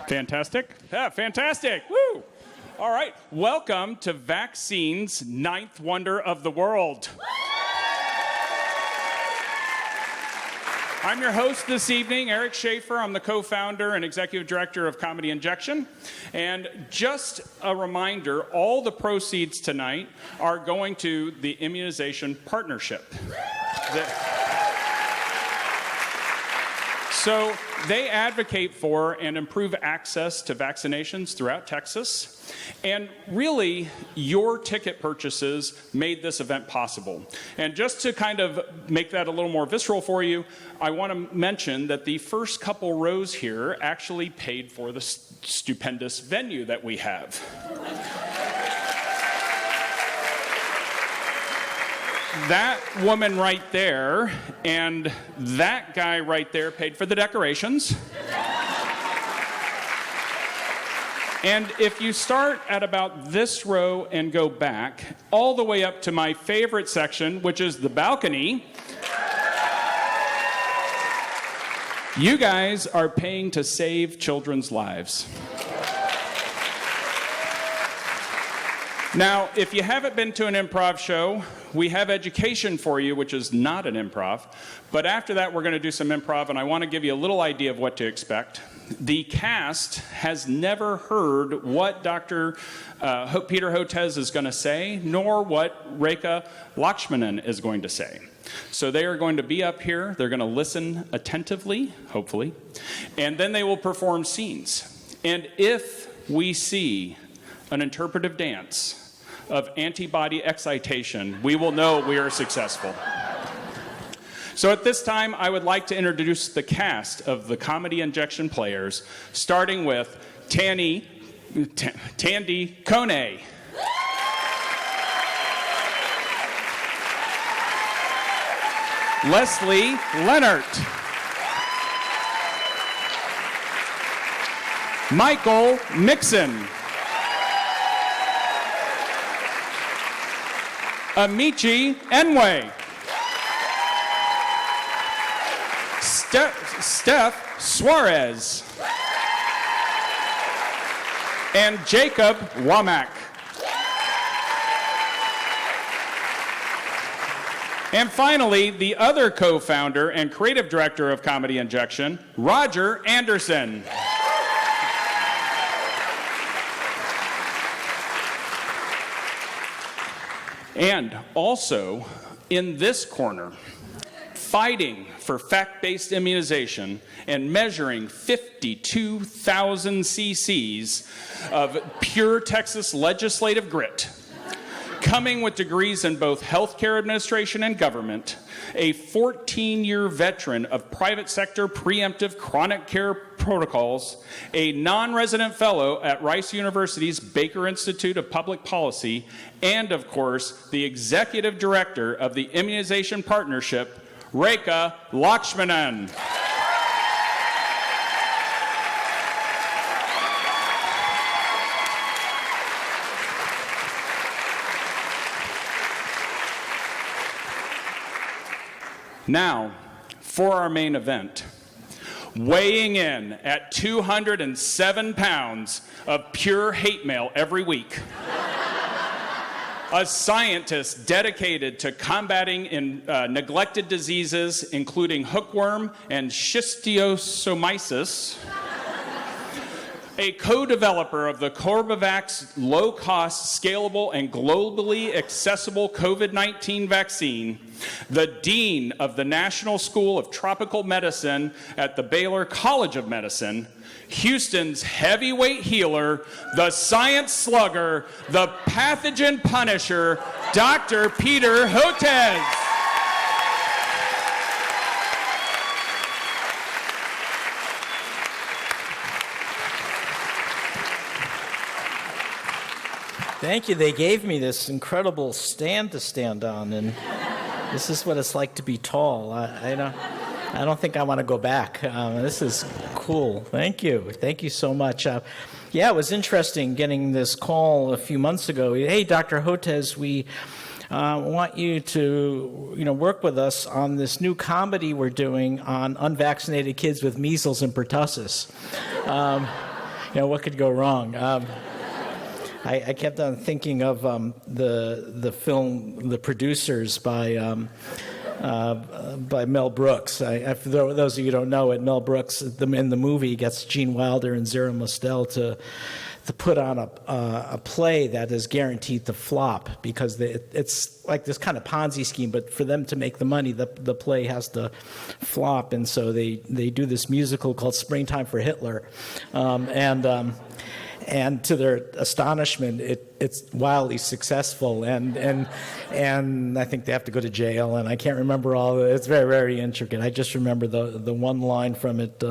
Fantastic. Yeah, fantastic. Woo! All right. Welcome to Vaccine's Ninth Wonder of the World. I'm your host this evening, Eric Schaefer. I'm the co-founder and executive director of Comedy Injection. And just a reminder, all the proceeds tonight are going to the Immunization Partnership. So they advocate for and improve access to vaccinations throughout Texas. And really, your ticket purchases made this event possible. And just to kind of make that a little more visceral for you, I want to mention that the first couple rows here actually paid for the stupendous venue that we have. That woman right there and that guy right there paid for the decorations. And if you start at about this row and go back, all the way up to my favorite section, which is the balcony, you guys are paying to save children's lives. Now, if you haven't been to an improv show, we have education for you, which is not an improv. But after that, we're going to do some improv, and I want to give you a little idea of what to expect. The cast has never heard what Dr. Peter Hotez is going to say, nor what Rekha Lakshmanan is going to say. So they are going to be up here. They're going to listen attentively, hopefully, and then they will perform scenes. And if we see an interpretive dance of antibody excitation, we will know we are successful. So at this time, I would like to introduce the cast of the Comedy Injection players, starting with Tandy Kone, Leslie Leonard, Michael Mixon, Amici Enway, Steph Suarez, and Jacob Womack. And finally, the other co-founder and creative director of Comedy Injection, Roger Anderson. And also, in this corner, fighting for fact-based immunization and measuring 52,000 cc's of pure Texas legislative grit, coming with degrees in both healthcare administration and government, a 14-year veteran of private sector preemptive chronic care protocols, a non-resident fellow at Rice University's Baker Institute of Public Policy, and of course, the executive director of the Immunization Partnership, Rekha Lakshmanan. Now, for our main event, weighing in at 207 pounds of pure hate mail every week, a scientist dedicated to combating neglected diseases, including hookworm and schistosomiasis, a co-developer of the Corbavax low-cost, scalable, and globally accessible COVID-19 vaccine, the dean of the National School of Tropical Medicine at the Baylor College of Medicine, Houston's heavyweight healer, the science slugger, the pathogen punisher, Dr. Peter Hotez. Thank you. They gave me this incredible stand to stand on, and this is what it's like to be tall. I don't think I want to go back. This is cool. Thank you. Thank you so much. Yeah, it was interesting getting this call a few months ago. Hey, Dr. Hotez, we want you to work with us on this new comedy we're doing on unvaccinated kids with measles and pertussis. what could go wrong? I kept on thinking of the film The Producers by Mel Brooks. For those of you who don't know it, Mel Brooks in the movie gets Gene Wilder and Zero Mostel to put on a play that is guaranteed to flop because it's like this kind of Ponzi scheme, but for them to make the money, the play has to flop. And so they do this musical called Springtime for Hitler. And to their astonishment, it's wildly successful, and I think they have to go to jail, and I can't remember all of it. It's very, very intricate. I just remember the one line from it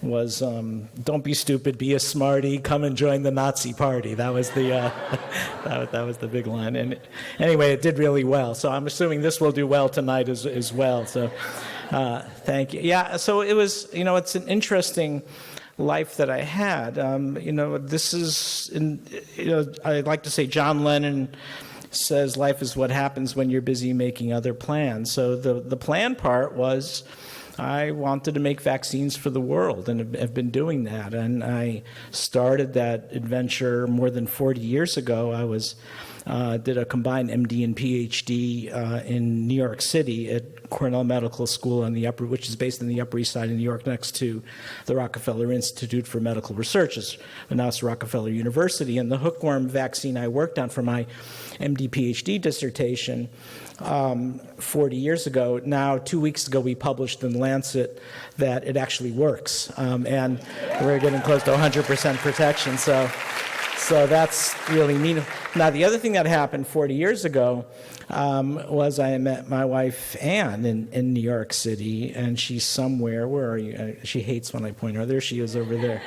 was, "Don't be stupid, be a smarty, come and join the Nazi party." That was the that was the big line. And anyway, it did really well. So I'm assuming this will do well tonight as well. So thank you. Yeah. So it was. It's an interesting life that I had. This is, I like to say John Lennon says life is what happens when you're busy making other plans. So the plan part was I wanted to make vaccines for the world and have been doing that. And I started that adventure more than 40 years ago. I did a combined MD and PhD in New York City at Cornell Medical School which is based in the Upper East Side of New York, next to the Rockefeller Institute for Medical Research. Now it's Rockefeller University. And the hookworm vaccine I worked on for my MD PhD dissertation 40 years ago. Now, 2 weeks ago, we published in Lancet that it actually works, and we're getting close to 100% protection. So that's really neat. Now, the other thing that happened 40 years ago was I met my wife, Ann, in New York City, and she's somewhere. Where are you? She hates when I point her. There she is over there.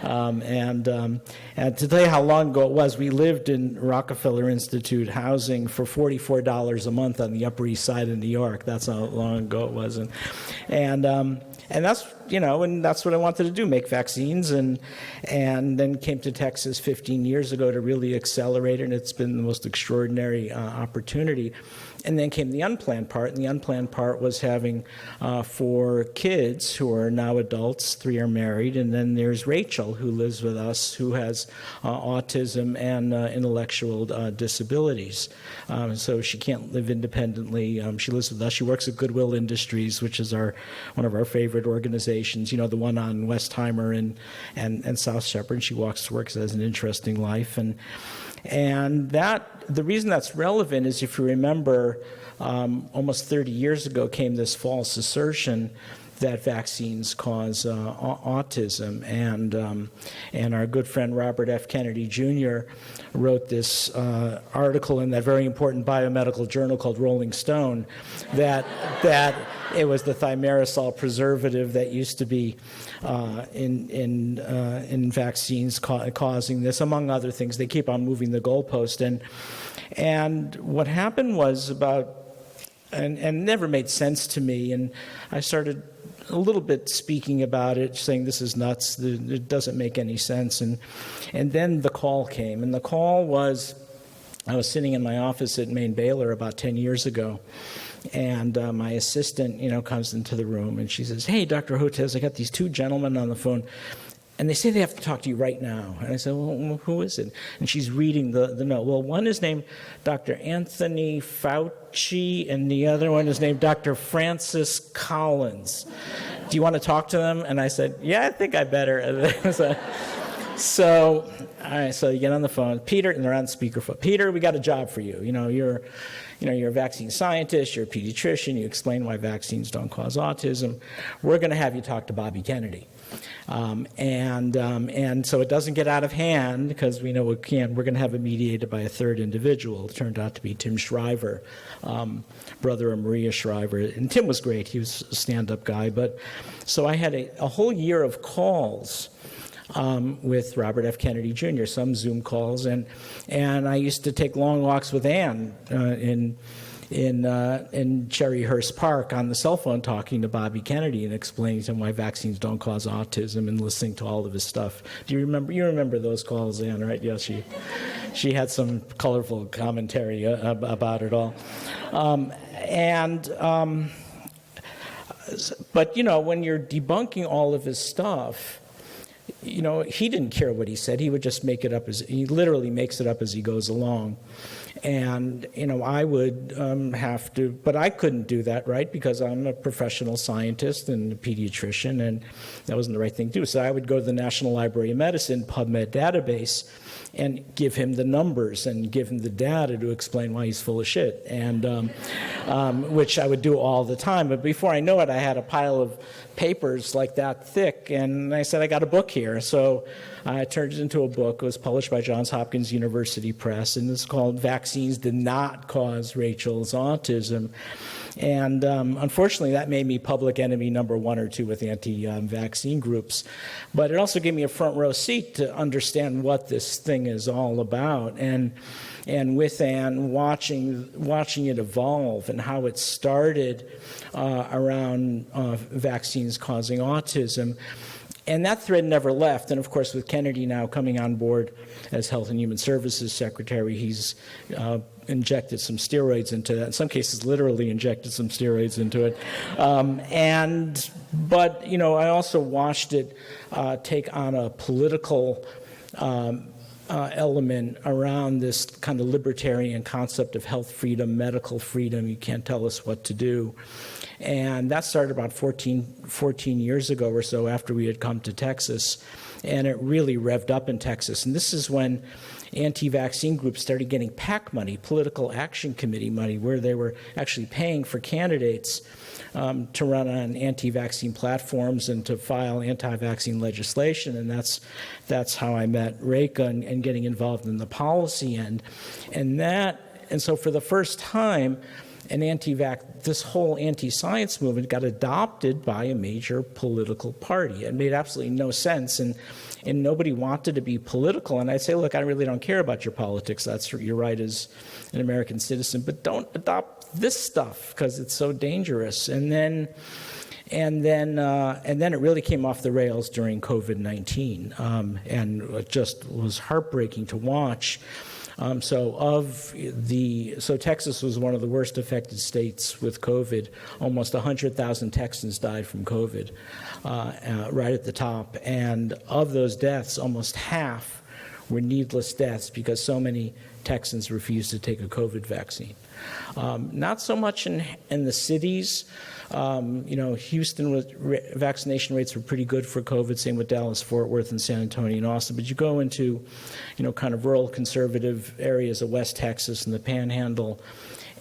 And to tell you how long ago it was, we lived in Rockefeller Institute housing for $44 a month on the Upper East Side of New York. That's how long ago it was. And that's, and that's what I wanted to do, make vaccines, and then came to Texas 15 years ago to really accelerate it, and it's been the most extraordinary opportunity. And then came the unplanned part, and the unplanned part was having 4 kids who are now adults. 3 are married, and then there's Rachel, who lives with us, who has autism and intellectual disabilities. So she can't live independently. She lives with us. She works at Goodwill Industries, which is one of our favorite organizations, the one on Westheimer and South Shepherd. She walks to work, has an interesting life. And the reason that's relevant is, if you remember, almost 30 years ago came this false assertion that vaccines cause autism, and our good friend Robert F. Kennedy Jr. wrote this article in that very important biomedical journal called Rolling Stone that it was the thimerosal preservative that used to be in vaccines causing this, among other things. They keep on moving the goalpost, and what happened was and never made sense to me, and I started a little bit speaking about it, saying this is nuts, it doesn't make any sense, and then the call came, and the call was, I was sitting in my office at Maine Baylor about 10 years ago, and my assistant, comes into the room, and she says, "Hey, Dr. Hotez, I got these 2 gentlemen on the phone, and they say they have to talk to you right now." And I said, "Well, who is it?" And she's reading the note. "Well, one is named Dr. Anthony Fauci, and the other one is named Dr. Francis Collins. Do you want to talk to them?" And I said, "Yeah, I think I better." So, all right, so you get on the phone. "Peter," and they're on speakerphone. "Peter, we got a job for you. You're a vaccine scientist, you're a pediatrician, you explain why vaccines don't cause autism. We're going to have you talk to Bobby Kennedy." And so it doesn't get out of hand, because we know we're going to have it mediated by a third individual. It turned out to be Tim Shriver, brother of Maria Shriver. And Tim was great. He was a stand-up guy. But so I had a whole year of calls with Robert F. Kennedy Jr., some Zoom calls, and I used to take long walks with Ann in Cherryhurst Park on the cell phone, talking to Bobby Kennedy and explaining to him why vaccines don't cause autism, and listening to all of his stuff. Do you remember? You remember those calls, Ann, right? Yeah, she had some colorful commentary about it all, but when you're debunking all of his stuff, he didn't care what he said. He would just make it up he literally makes it up as he goes along. And, I would have to, but I couldn't do that, right? Because I'm a professional scientist and a pediatrician, and that wasn't the right thing to do. So I would go to the National Library of Medicine PubMed database and give him the numbers and give him the data to explain why he's full of shit, and which I would do all the time. But before I know it, I had a pile of papers like that thick, and I said, I got a book here. So I turned it into a book. It was published by Johns Hopkins University Press, and it's called Vaccines Did Not Cause Rachel's Autism. And unfortunately, that made me public enemy number 1 or 2 with anti-vaccine groups. But it also gave me a front row seat to understand what this thing is all about. And with Anne, watching it evolve and how it started around vaccines causing autism. And that thread never left. And of course, with Kennedy now coming on board as Health and Human Services Secretary, he's injected some steroids into that. In some cases, literally injected some steroids into it. But I also watched it take on a political element around this kind of libertarian concept of health freedom, medical freedom. You can't tell us what to do. And that started about 14 years ago or so after we had come to Texas. And it really revved up in Texas. And this is when anti-vaccine groups started getting PAC money, Political Action Committee money, where they were actually paying for candidates to run on anti-vaccine platforms and to file anti-vaccine legislation. And that's how I met Rekha and getting involved in the policy end. And so for the first time, this whole anti-science movement got adopted by a major political party. It made absolutely no sense, and nobody wanted to be political. And I'd say, look, I really don't care about your politics. That's your right as an American citizen, but don't adopt this stuff because it's so dangerous. And then it really came off the rails during COVID-19, and it just was heartbreaking to watch. So Texas was one of the worst affected states with COVID. Almost 100,000 Texans died from COVID, right at the top. And of those deaths, almost half were needless deaths because so many Texans refused to take a COVID vaccine. Not so much in the cities. Houston vaccination rates were pretty good for COVID, same with Dallas, Fort Worth, and San Antonio and Austin. But you go into, kind of rural conservative areas of West Texas and the Panhandle,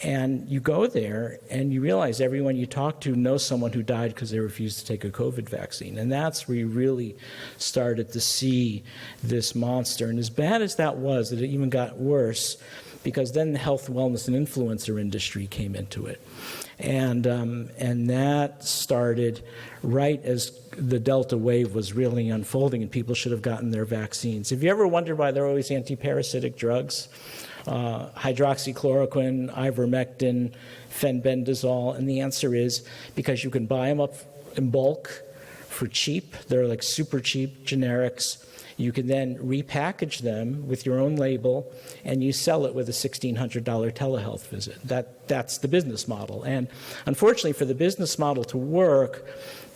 and you go there and you realize everyone you talk to knows someone who died because they refused to take a COVID vaccine. And that's where you really started to see this monster. And as bad as that was, it even got worse because then the health, wellness, and influencer industry came into it. And that started right as the Delta wave was really unfolding and people should have gotten their vaccines. Have you ever wondered why there are always antiparasitic drugs? Hydroxychloroquine, ivermectin, fenbendazole, and the answer is because you can buy them up in bulk for cheap. They're like super cheap generics. You can then repackage them with your own label, and you sell it with a $1,600 telehealth visit. That's the business model. And unfortunately, for the business model to work,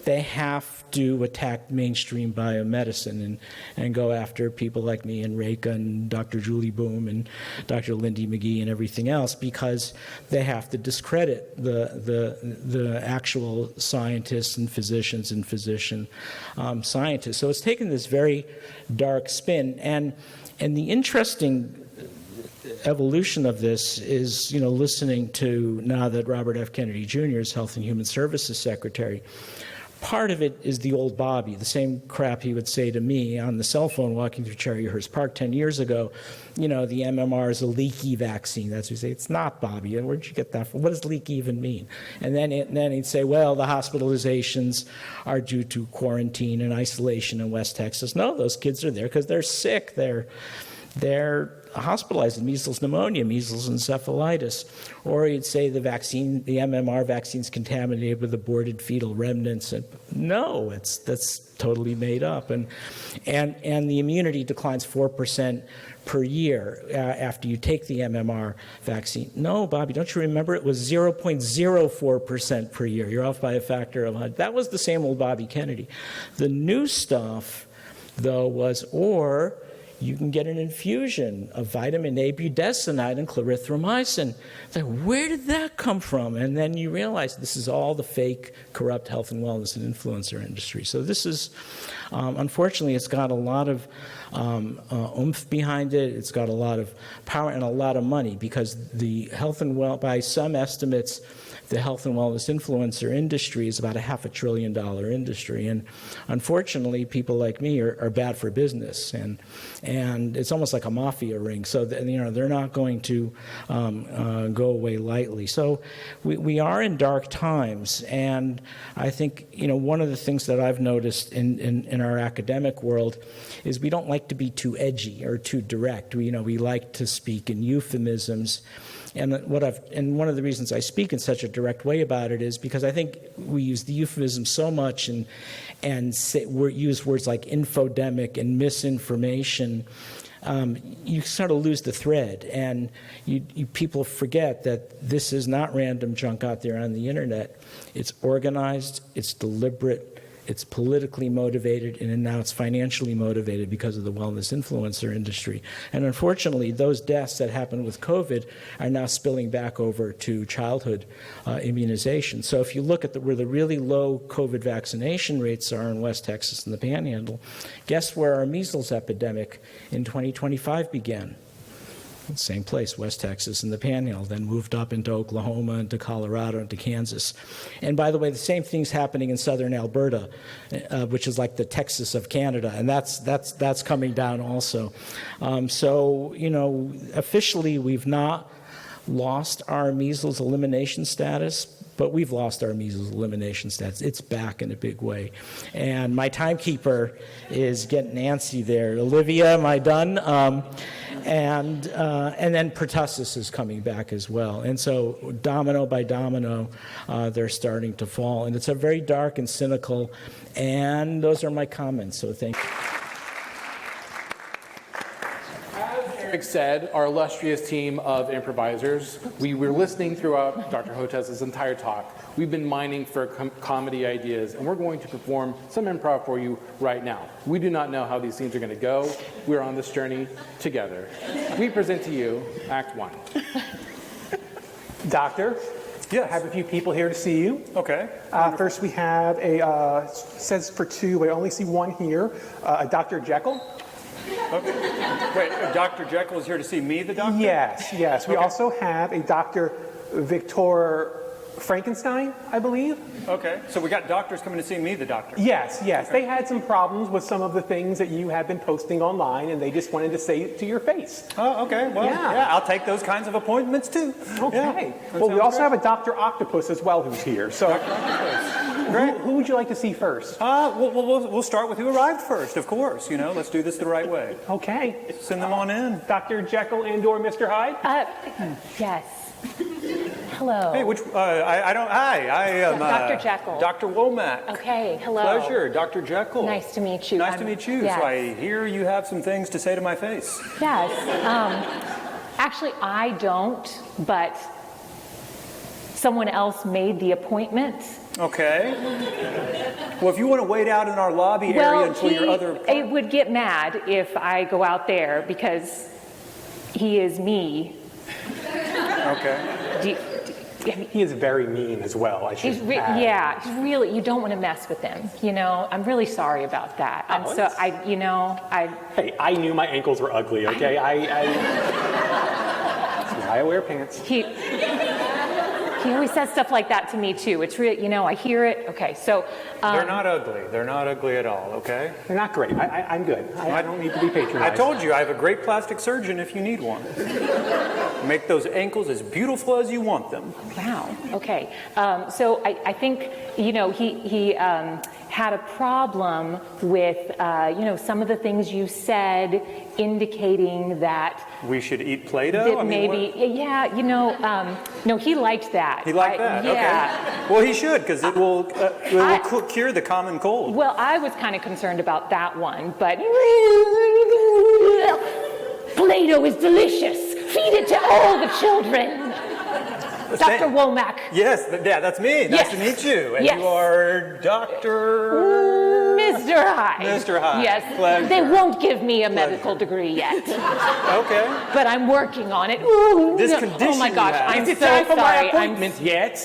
they have to attack mainstream biomedicine and go after people like me and Rekha and Dr. Julie Boom and Dr. Lindy McGee and everything else because they have to discredit the actual scientists and physicians and physician scientists. So it's taken this very dark spin. And the interesting evolution of this is, listening to now that Robert F. Kennedy Jr. is Health and Human Services Secretary. Part of it is the old Bobby, the same crap he would say to me on the cell phone walking through Cherryhurst Park 10 years ago. The MMR is a leaky vaccine. That's what he'd say. It's not, Bobby. Where'd you get that from? What does leaky even mean? And then he'd say, well, the hospitalizations are due to quarantine and isolation in West Texas. No, those kids are there because they're sick. They're hospitalized with measles, pneumonia, measles encephalitis. Or you'd say the MMR vaccine's contaminated with aborted fetal remnants. And no, that's totally made up. And the immunity declines 4% per year after you take the MMR vaccine. No, Bobby, don't you remember? It was 0.04% per year. You're off by a factor of 100. That was the same old Bobby Kennedy. The new stuff, though, was, or you can get an infusion of vitamin A budesonide and clarithromycin. It's like, where did that come from? And then you realize this is all the fake, corrupt health and wellness and influencer industry. So this is, unfortunately, it's got a lot of oomph behind it. It's got a lot of power and a lot of money, because the health and by some estimates, the health and wellness influencer industry is about a $500 billion industry. And unfortunately, people like me are bad for business. And it's almost like a mafia ring. So they're not going to go away lightly. So we are in dark times. And I think, one of the things that I've noticed in our academic world is we don't like to be too edgy or too direct. We like to speak in euphemisms. And one of the reasons I speak in such a direct way about it is because I think we use the euphemism so much and use words like infodemic and misinformation. You sort of lose the thread, and people forget that this is not random junk out there on the internet. It's organized, it's deliberate, it's politically motivated, and now it's financially motivated because of the wellness influencer industry. And unfortunately, those deaths that happened with COVID are now spilling back over to childhood immunization. So if you look at where the really low COVID vaccination rates are in West Texas and the Panhandle, guess where our measles epidemic in 2025 began? Same place, West Texas and the Panhandle, then moved up into Oklahoma, into Colorado, into Kansas. And by the way, the same thing's happening in southern Alberta, which is like the Texas of Canada, and that's coming down also. So, officially we've not lost our measles elimination status, but we've lost our measles elimination status. It's back in a big way. And my timekeeper is getting antsy there. Olivia, am I done? And then pertussis is coming back as well. And so domino by domino, they're starting to fall. And it's a very dark and cynical, and those are my comments, so thank you. Eric said, our illustrious team of improvisers, we were listening throughout Dr. Hotez's entire talk. We've been mining for comedy ideas, and we're going to perform some improv for you right now. We do not know how these scenes are going to go. We're on this journey together. We present to you Act 1. Doctor, Yes. I have a few people here to see you. Okay. First, we have says for two, but I only see one here, a Dr. Jekyll. Okay. Wait, Dr. Jekyll is here to see me, the doctor? Yes. We Okay. also have a Dr. Victor Frankenstein, I believe. Okay. So we got doctors coming to see me, the doctor. Yes. Okay. They had some problems with some of the things that you have been posting online, and they just wanted to say it to your face. Oh, okay. Well, Yeah. I'll take those kinds of appointments too. Okay. Yeah, Well, we also great. have a Dr. Octopus as well who's here. So, Great. who would you like to see first? We'll start with who arrived first, of course. Let's do this the right way. Okay. Send them on in. Dr. Jekyll and/or Mr. Hyde? Yes. Hello. Hey, hi, I am Dr. Jekyll. Dr. Womack. Okay, hello. Pleasure, Dr. Jekyll. Nice to meet you. Nice to meet you. Yes. So I hear you have some things to say to my face. Yes. Actually, I don't, but someone else made the appointment. Okay. Well, if you want to wait out in our lobby area until your other... It would get mad if I go out there because he is me. Okay. He is very mean as well, I should add. Yeah, he's really, you don't want to mess with him. I'm really sorry about that. And so Hey, I knew my ankles were ugly, okay? That's why I wear pants. He always says stuff like that to me too. It's really, I hear it. Okay, so They're not ugly. They're not ugly at all, okay? They're not great. I'm good. I don't need to be patronized. I told you, I have a great plastic surgeon if you need one. Make those ankles as beautiful as you want them. wow. Okay, so I think he had a problem with some of the things you said, indicating that We should eat Play-Doh? that maybe no, he liked that. He liked that? Yeah. Okay. Well, he should, because it will cure the common cold. Well, I was kind of concerned about that one, but Play-Doh is delicious. Feed it to all the children. Dr. Womack. Yes, that's me. Nice Yes. to meet you. And Yes. you are Dr. Mr. Hyde. Mr. Hyde. Yes. Pleasure. They won't give me a medical degree yet, Okay. but I'm working on it. Ooh, This no. condition Oh my you gosh, have. I'm Is it so time for my sorry. appointment yet?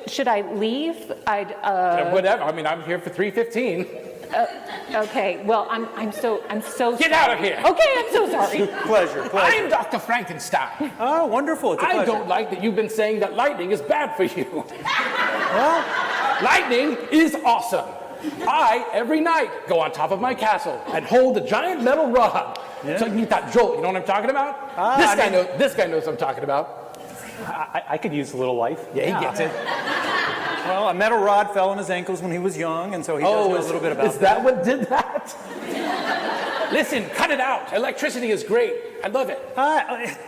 Should I leave? Whatever. I mean, I'm here for 3:15. Okay. Well, I'm so Get out of here. Okay, I'm so sorry. Pleasure. I'm Dr. Frankenstein. Oh, wonderful. It's a I pleasure. don't like that you've been saying that lightning is bad for you. Well, Lightning is awesome. I, every night, go on top of my castle and hold a giant metal rod. So you get that jolt, you know what I'm talking about? This guy knows what I'm talking about. I could use a little life. Yeah, he gets it. well, a metal rod fell on his ankles when he was young, and so he does know a little bit about is that what did that? Listen, cut it out. Electricity is great. I love it.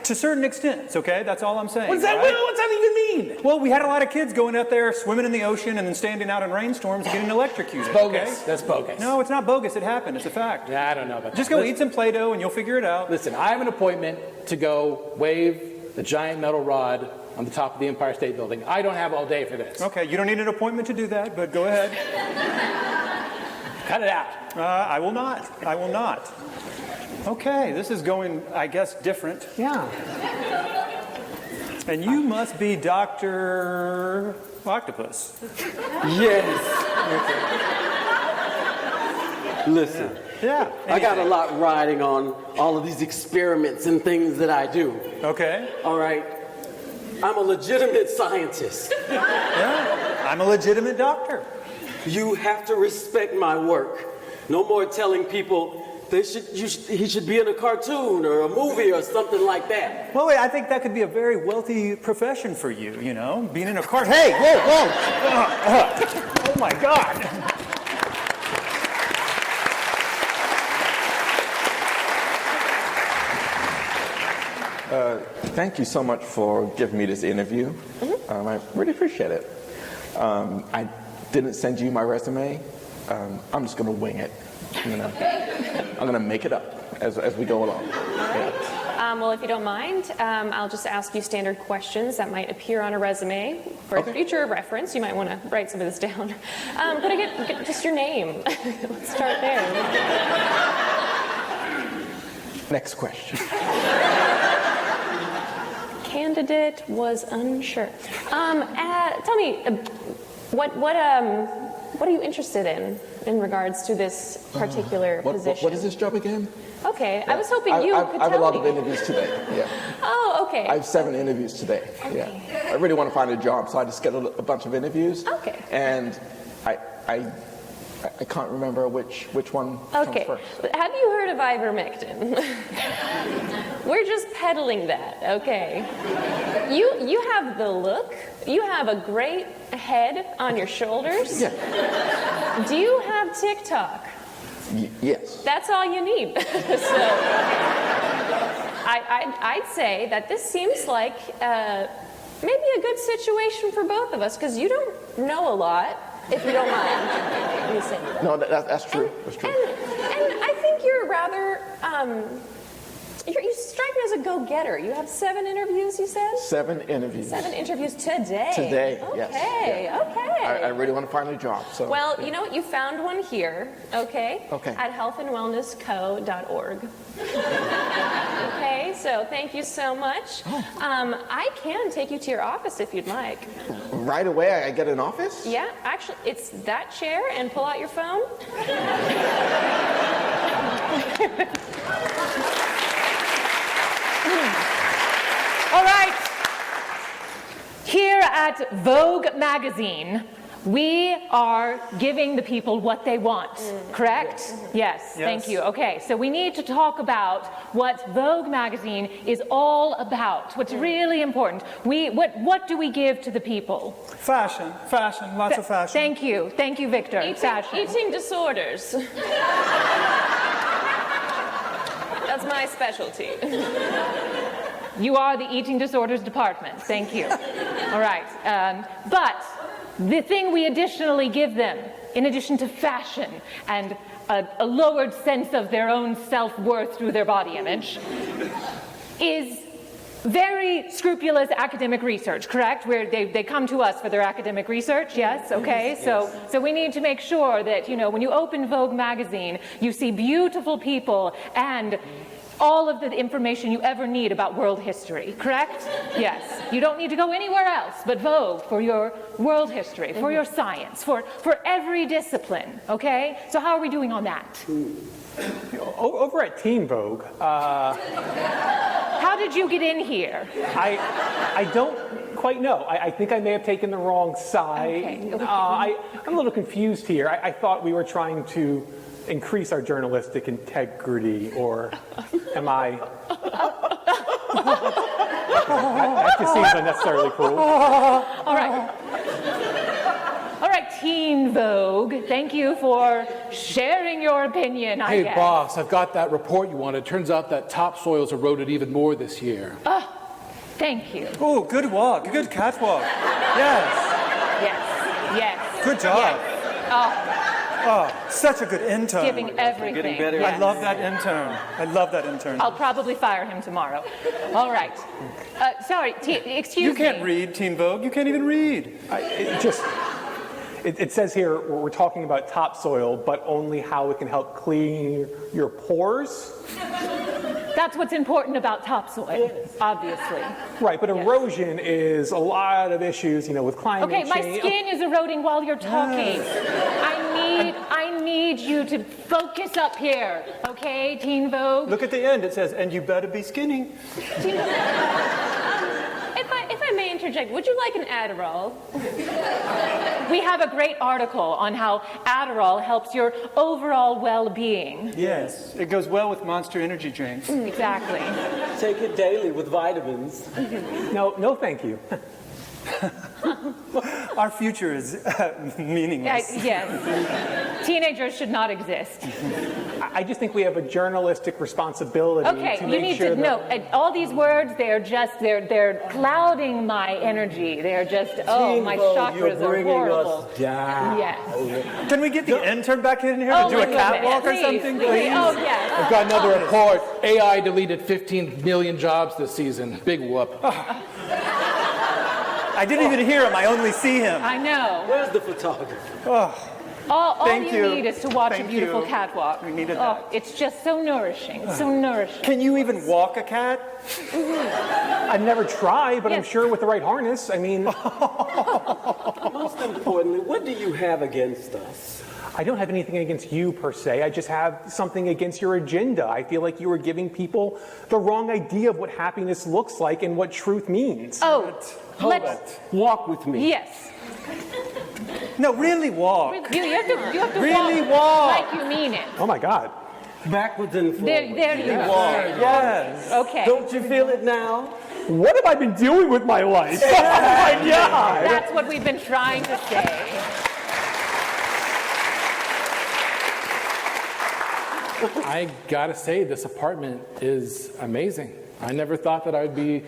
To certain extents, okay? That's all I'm saying. What's that, all right? what's that even mean? Well, we had a lot of kids going out there swimming in the ocean and then standing out in rainstorms and getting electrocuted. Bogus. Okay? That's bogus. No, it's not bogus. It happened. It's a fact. Yeah, I don't know about Just that. go eat some Play-Doh and you'll figure it out. Listen, I have an appointment to go wave the giant metal rod on the top of the Empire State Building. I don't have all day for this. Okay, you don't need an appointment to do that, but go ahead. Cut it out. I will not. I will not. Okay, this is going, I guess, different. Yeah. And you must be Dr. Octopus. Yes. Listen, Yeah. I got a lot riding on all of these experiments and things that I do. Okay. All right? I'm a legitimate scientist. Yeah. I'm a legitimate doctor. You have to respect my work. No more telling people he should be in a cartoon or a movie or something like that. Well, wait, I think that could be a very wealthy profession for you, you know, being in a car. Hey, whoa! Oh my God! Thank you so much for giving me this interview. I really appreciate it. I didn't send you my resume. I'm just going to wing it. I'm going to make it up as we go along. Yeah. Well, if you don't mind, I'll just ask you standard questions that might appear on a resume for future reference. You might want to write some of this down. Could I get just your name? Let's start there. Next question. Candidate was unsure. Tell me, what are you interested in regards to this particular position? What is this job again? Okay, I was hoping you could tell me. I have a lot of interviews today. Yeah. Oh, okay. I have 7 interviews today. Okay. Yeah. I really want to find a job, so I just scheduled a bunch of interviews. Okay. And I can't remember which one comes first. Have you heard of ivermectin? We're just peddling that, okay? You have the look. You have a great head on your shoulders. Yeah. Do you have TikTok? Yes. That's all you need. So I'd say that this seems like maybe a good situation for both of us, because you don't know a lot, if you don't mind me saying that. No, that's true. That's true. And I think you're rather, you strike me as a go-getter. You have 7 interviews, you said? 7 interviews. 7 interviews today. Today, okay, yes. Yeah. Okay. I really want to find a job. So. Well, you know what? You found one here, okay? Okay. At healthandwellnessco.org. Okay, so thank you so much. I can take you to your office if you'd like. Right away, I get an office? Yeah, actually, it's that chair, and pull out your phone. All right. Here at Vogue magazine, we are giving the people what they want, correct? Yes, thank you. Okay, so we need to talk about what Vogue magazine is all about, what's really important. What do we give to the people? Fashion, lots of fashion. Thank you, Victor. Fashion. Eating disorders. That's my specialty. You are the eating disorders department. Thank you. All right. But the thing we additionally give them, in addition to fashion and a lowered sense of their own self-worth through their body image, is very scrupulous academic research, correct? Where they come to us for their academic research, yes? Okay, so we need to make sure that, you know, when you open Vogue magazine, you see beautiful people and all of the information you ever need about world history, correct? Yes. You don't need to go anywhere else but Vogue for your world history, for your science, for every discipline, okay? So how are we doing on that? Over at Teen Vogue, How did you get in here? I don't quite know. I think I may have taken the wrong side. Okay. I'm a little confused here. I thought we were trying to increase our journalistic integrity, or am I? That just seems unnecessarily cruel. All right. All right, Teen Vogue, thank you for sharing your opinion, I Hey, guess. boss, I've got that report you wanted. Turns out that topsoil's eroded even more this year. Thank you. Oh, good walk. Good catwalk. Yes. Yes. Good job. Yes. Oh, such a good intern. Giving everything. Getting better. Yes. I love that intern. I love that intern. I'll probably fire him tomorrow. All right. Sorry, excuse me. You can't read, Teen Vogue. You can't even read. It says here we're talking about topsoil, but only how it can help clean your pores. That's what's important about topsoil, obviously. Right, but erosion is a lot of issues, you know, with climate Okay, my change. skin is eroding while you're talking. I need you to focus up here, okay, Teen Vogue? Look at the end. It says, and you better be skinny. If I may interject, would you like an Adderall? We have a great article on how Adderall helps your overall well-being. Yes. It goes well with Monster Energy drinks. Exactly. Take it daily with vitamins. No, thank you. Our future is meaningless. Yes. Teenagers should not exist. I just think we have a journalistic responsibility Okay, to you make need sure to know, all these words, they're clouding my energy. They're just, my chakras are horrible. Yes. Can we get the intern back in here Oh, to do my a catwalk goodness. or something, Please. please? Oh, yes. I've got another report. AI deleted 15 million jobs this season. Big whoop. I didn't even hear him. I only see him. I know. Where's the photographer? All Thank you you. need is to watch Thank a beautiful you. catwalk. We needed Oh, that. it's just so nourishing, so nourishing. Can you even walk a cat? I've never tried, but I'm Yes. sure with the right harness. I mean, Most importantly, what do you have against us? I don't have anything against you per se. I just have something against your agenda. I feel like you are giving people the wrong idea of what happiness looks like and what truth means. Oh, let's, Walk with me. yes. No, really walk. You have to Really walk walk. like you mean it. Oh my God. Backwards and forwards. There you go. Yes. Okay. Don't you feel it now? What have I been doing with my life? Oh my God. That's what we've been trying to say. I gotta say, this apartment is amazing. I never thought that I'd be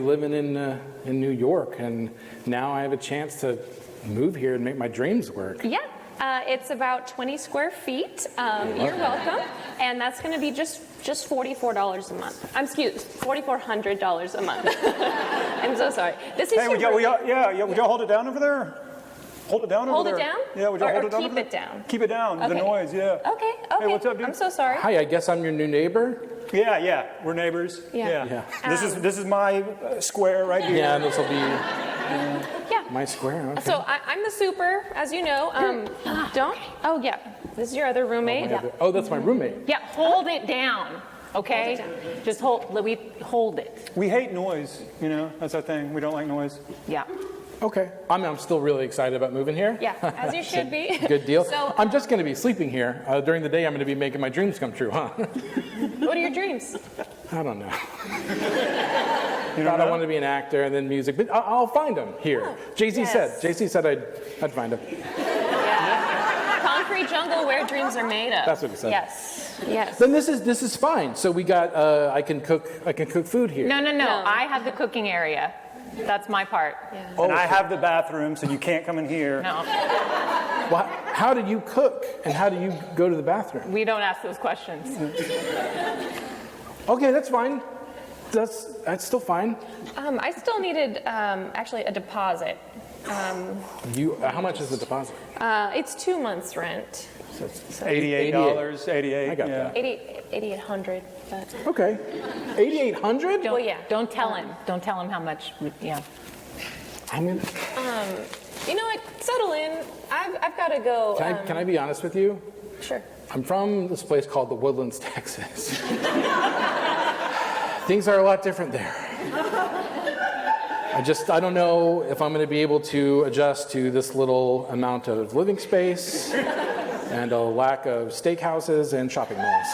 living in New York, and now I have a chance to move here and make my dreams work. Yeah. It's about 20 square feet. You're welcome. And that's going to be just $44 a month. $4,400 a month. I'm so sorry. This is Hey, would y'all hold it down over there? Hold it down Hold over it there. down? Yeah, would y'all Or hold it down keep over it there? down? Keep it down. The Okay. noise, yeah. Okay. Hey, what's up, dude? I'm so sorry. Hi, I guess I'm your new neighbor. Yeah, we're neighbors. Yeah. This is my square right here. Yeah, this will be Yeah. my square. Okay. So I'm the super, as you know. Don't. Oh yeah. This is your other roommate. Oh, that's my roommate. Yeah, hold it down, okay? Just hold it. We hate noise, you know, that's our thing. We don't like noise. Yeah. Okay. I'm still really excited about moving here. Yeah, as you should be. Good deal. So, I'm just going to be sleeping here. During the day, I'm going to be making my dreams come true, huh? what are your dreams? I don't know. You Thought know? I wanted to be an actor and then music, but I'll find them here. Jay-Z said I'd find them. Yeah. Concrete jungle where dreams are made of. That's what he said. Yes. Yes. Then this is fine. So we got I can cook food here. No. No. I have the cooking area. That's my part. And I have the bathroom, so you can't come in here. No, Well, how do you cook and how do you go to the bathroom? we don't ask those questions. Okay, that's fine. That's still fine. I still needed actually a deposit. How much is the deposit? It's 2 months rent. $88, 88. I got that. 8,800. But Okay. 8,800? Well, yeah, don't tell him. Don't tell him how much, yeah. I'm gonna. you know what? Settle in. I've got to go. Can I be honest with you? Sure. I'm from this place called the Woodlands, Texas. Things are a lot different there. I don't know if I'm going to be able to adjust to this little amount of living space and a lack of steakhouses and shopping malls.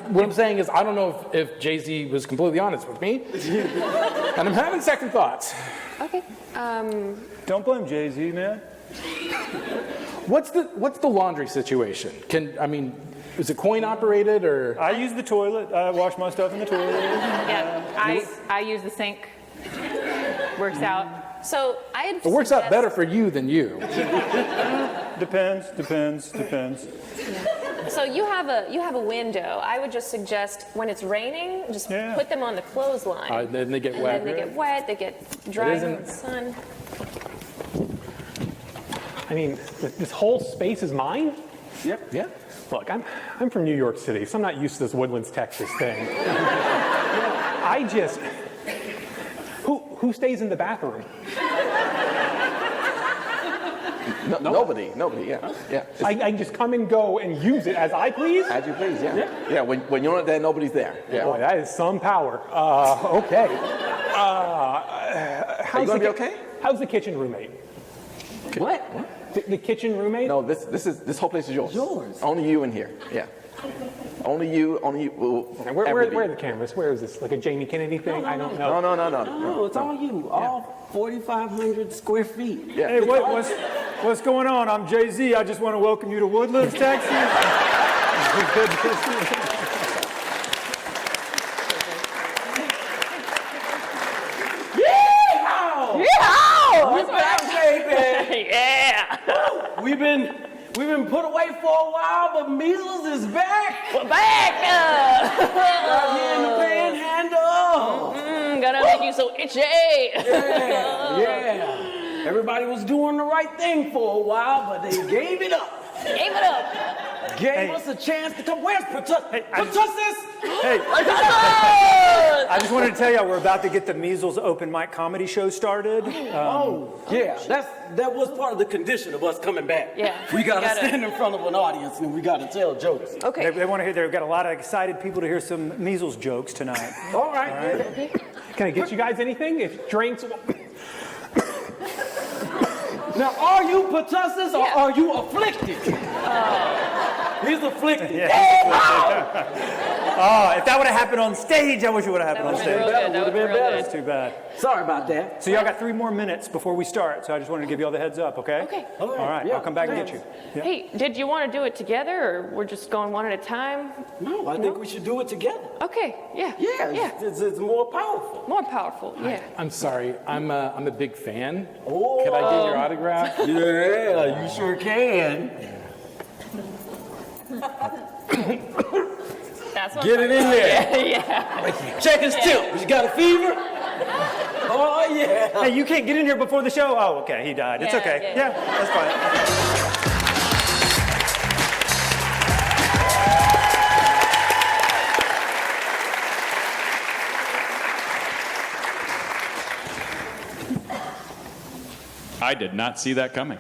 What I'm saying is, I don't know if Jay-Z was completely honest with me, and I'm having second thoughts. Okay. Don't blame Jay-Z, man. What's the laundry situation? Is it coin operated or? I use the toilet. I wash my stuff in the toilet. Yeah, I use the sink. Works out. So I had. It works out better for you than you. Depends. So you have a window. I would just suggest when it's raining, just put them on the clothesline. Then they get wet. And then they get wet. They get dry in the sun. I mean, this whole space is mine? Yep. Yeah. Look, I'm from New York City, so I'm not used to this Woodlands, Texas thing. Who stays in the bathroom? Nobody. Yeah. I can just come and go and use it as I please? As you please. Yeah. When you're not there, nobody's there. Yeah. Boy, that is some power. Okay. Are you gonna be okay? How's the kitchen roommate? What? The kitchen roommate? No, this whole place is yours. Yours. Only you in here. Yeah. Only you. Okay, where are the cameras? Where is this? Like a Jamie Kennedy thing? I don't know. No, it's all you. All 4,500 square feet. Yeah. Hey, what's going on? I'm Jay-Z. I just want to welcome you to Woodlands, Texas. Good to see you. We're back, baby. Yeah. We've been put away for a while, but measles is back. We're back. Right here in the panhandle. Gonna make you so itchy. Yeah. Everybody was doing the right thing for a while, but they gave it up. Gave it up. Gave us a chance to come. Where's Pertussis? Hey, I just wanted to tell you, we're about to get the Measles open mic comedy show started. Yeah, that was part of the condition of us coming back. Yeah. We gotta stand in front of an audience and we gotta tell jokes. Okay. They want to hear. They've got a lot of excited people to hear some measles jokes tonight. All right. Can I get you guys anything? If drinks... Now, are you pertussis or are you afflicted? He's afflicted. Oh, if that would have happened on stage, I wish it would have happened on stage. That would have been better. That's too bad. Sorry about that. So y'all got 3 more minutes before we start, so I just wanted to give you all the heads up, okay? Okay. All right, I'll come back and get you. Yeah. Hey, did you want to do it together, or we're just going one at a time? No, I think we should do it together. Okay. Yeah. Yeah. It's more powerful. More powerful. Yeah. I'm sorry. I'm a big fan. Oh. Can I get your autograph? Yeah, you sure can. That's what Get it in there. Yeah. Check his temp. You got a fever? Oh, yeah. Hey, you can't get in here before the show? Oh, okay, he died. It's okay. Yeah, that's fine. I did not see that coming.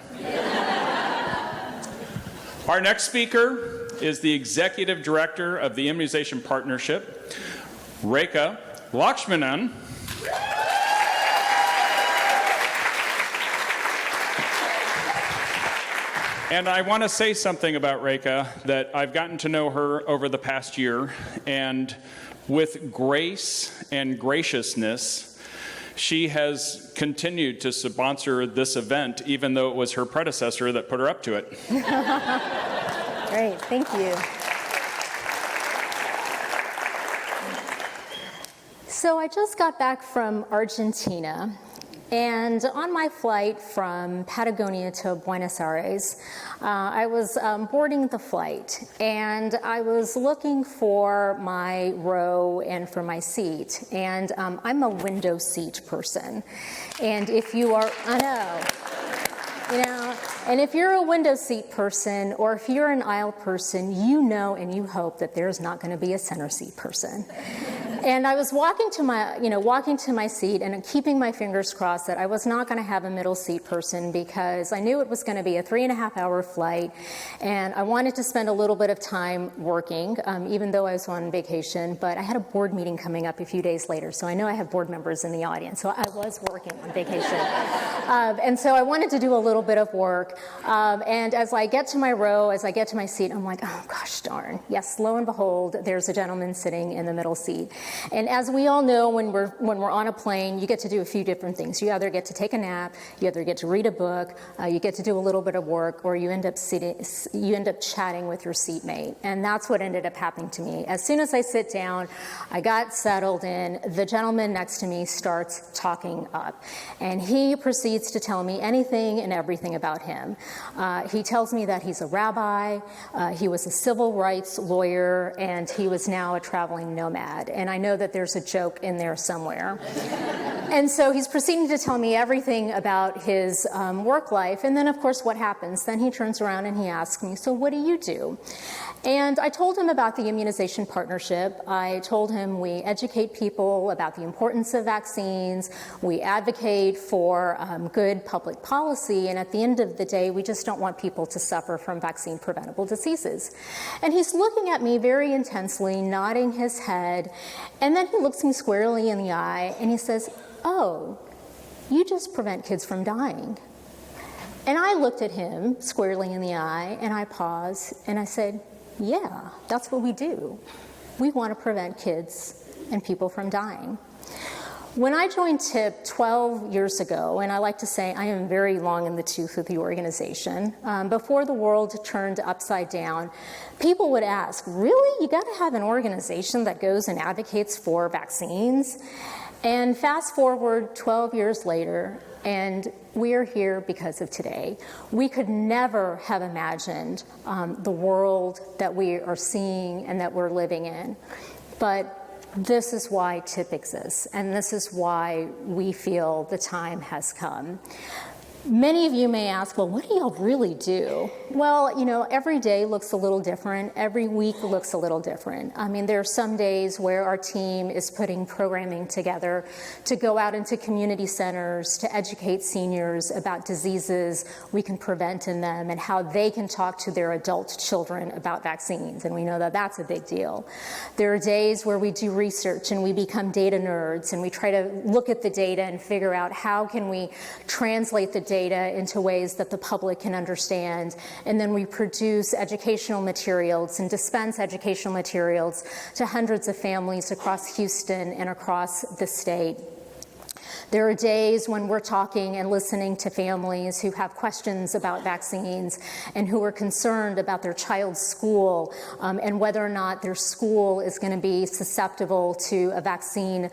Our next speaker is the Executive Director of the Immunization Partnership, Rekha, Lakshmanan. And I want to say something about Rekha, that I've gotten to know her over the past year, and with grace and graciousness, she has continued to sponsor this event, even though it was her predecessor that put her up to it. Great, thank you. So I just got back from Argentina, And on my flight from Patagonia to Buenos Aires, I was boarding the flight, and I was looking for my row and for my seat. And I'm a window seat person. And if you are, I know, you know, and if you're a window seat person or if you're an aisle person, you know and you hope that there's not going to be a center seat person. And I was walking to my seat and keeping my fingers crossed that I was not going to have a middle seat person, because I knew it was going to be a 3.5-hour flight, and I wanted to spend a little bit of time working, even though I was on vacation. But I had a board meeting coming up a few days later, so I know I have board members in the audience, so I was working on vacation. And so I wanted to do a little bit of work. And as I get to my row, as I get to my seat, I'm like, oh gosh darn. Yes, lo and behold, there's a gentleman sitting in the middle seat. And as we all know, when we're on a plane, you get to do a few different things. You either get to take a nap, you either get to read a book, you get to do a little bit of work, or you end up chatting with your seatmate. And that's what ended up happening to me. As soon as I sit down, I got settled in, the gentleman next to me starts talking up. And he proceeds to tell me anything and everything about him. He tells me that he's a rabbi, he was a civil rights lawyer, and he was now a traveling nomad. And I know that there's a joke in there somewhere. And so he's proceeding to tell me everything about his work life. And then, of course, what happens? Then he turns around and he asks me, so what do you do? And I told him about the Immunization Partnership. I told him we educate people about the importance of vaccines. We advocate for good public policy. And at the end of the day, we just don't want people to suffer from vaccine-preventable diseases. And he's looking at me very intensely, nodding his head. And then he looks me squarely in the eye and he says, oh, you just prevent kids from dying. And I looked at him squarely in the eye and I paused and I said, yeah, that's what we do. We want to prevent kids and people from dying. When I joined TIP 12 years ago, and I like to say I am very long in the tooth with the organization, before the world turned upside down, people would ask, really? You got to have an organization that goes and advocates for vaccines? And fast forward 12 years later, and we're here because of today. We could never have imagined the world that we are seeing and that we're living in. But this is why TIP exists, and this is why we feel the time has come. Many of you may ask, well, what do y'all really do? Well, you know, every day looks a little different. Every week looks a little different. I mean, there are some days where our team is putting programming together to go out into community centers to educate seniors about diseases we can prevent in them and how they can talk to their adult children about vaccines. And we know that that's a big deal. There are days where we do research and we become data nerds and we try to look at the data and figure out how can we translate the data into ways that the public can understand. And then we produce educational materials and dispense educational materials to hundreds of families across Houston and across the state. There are days when we're talking and listening to families who have questions about vaccines and who are concerned about their child's school and whether or not their school is going to be susceptible to a vaccine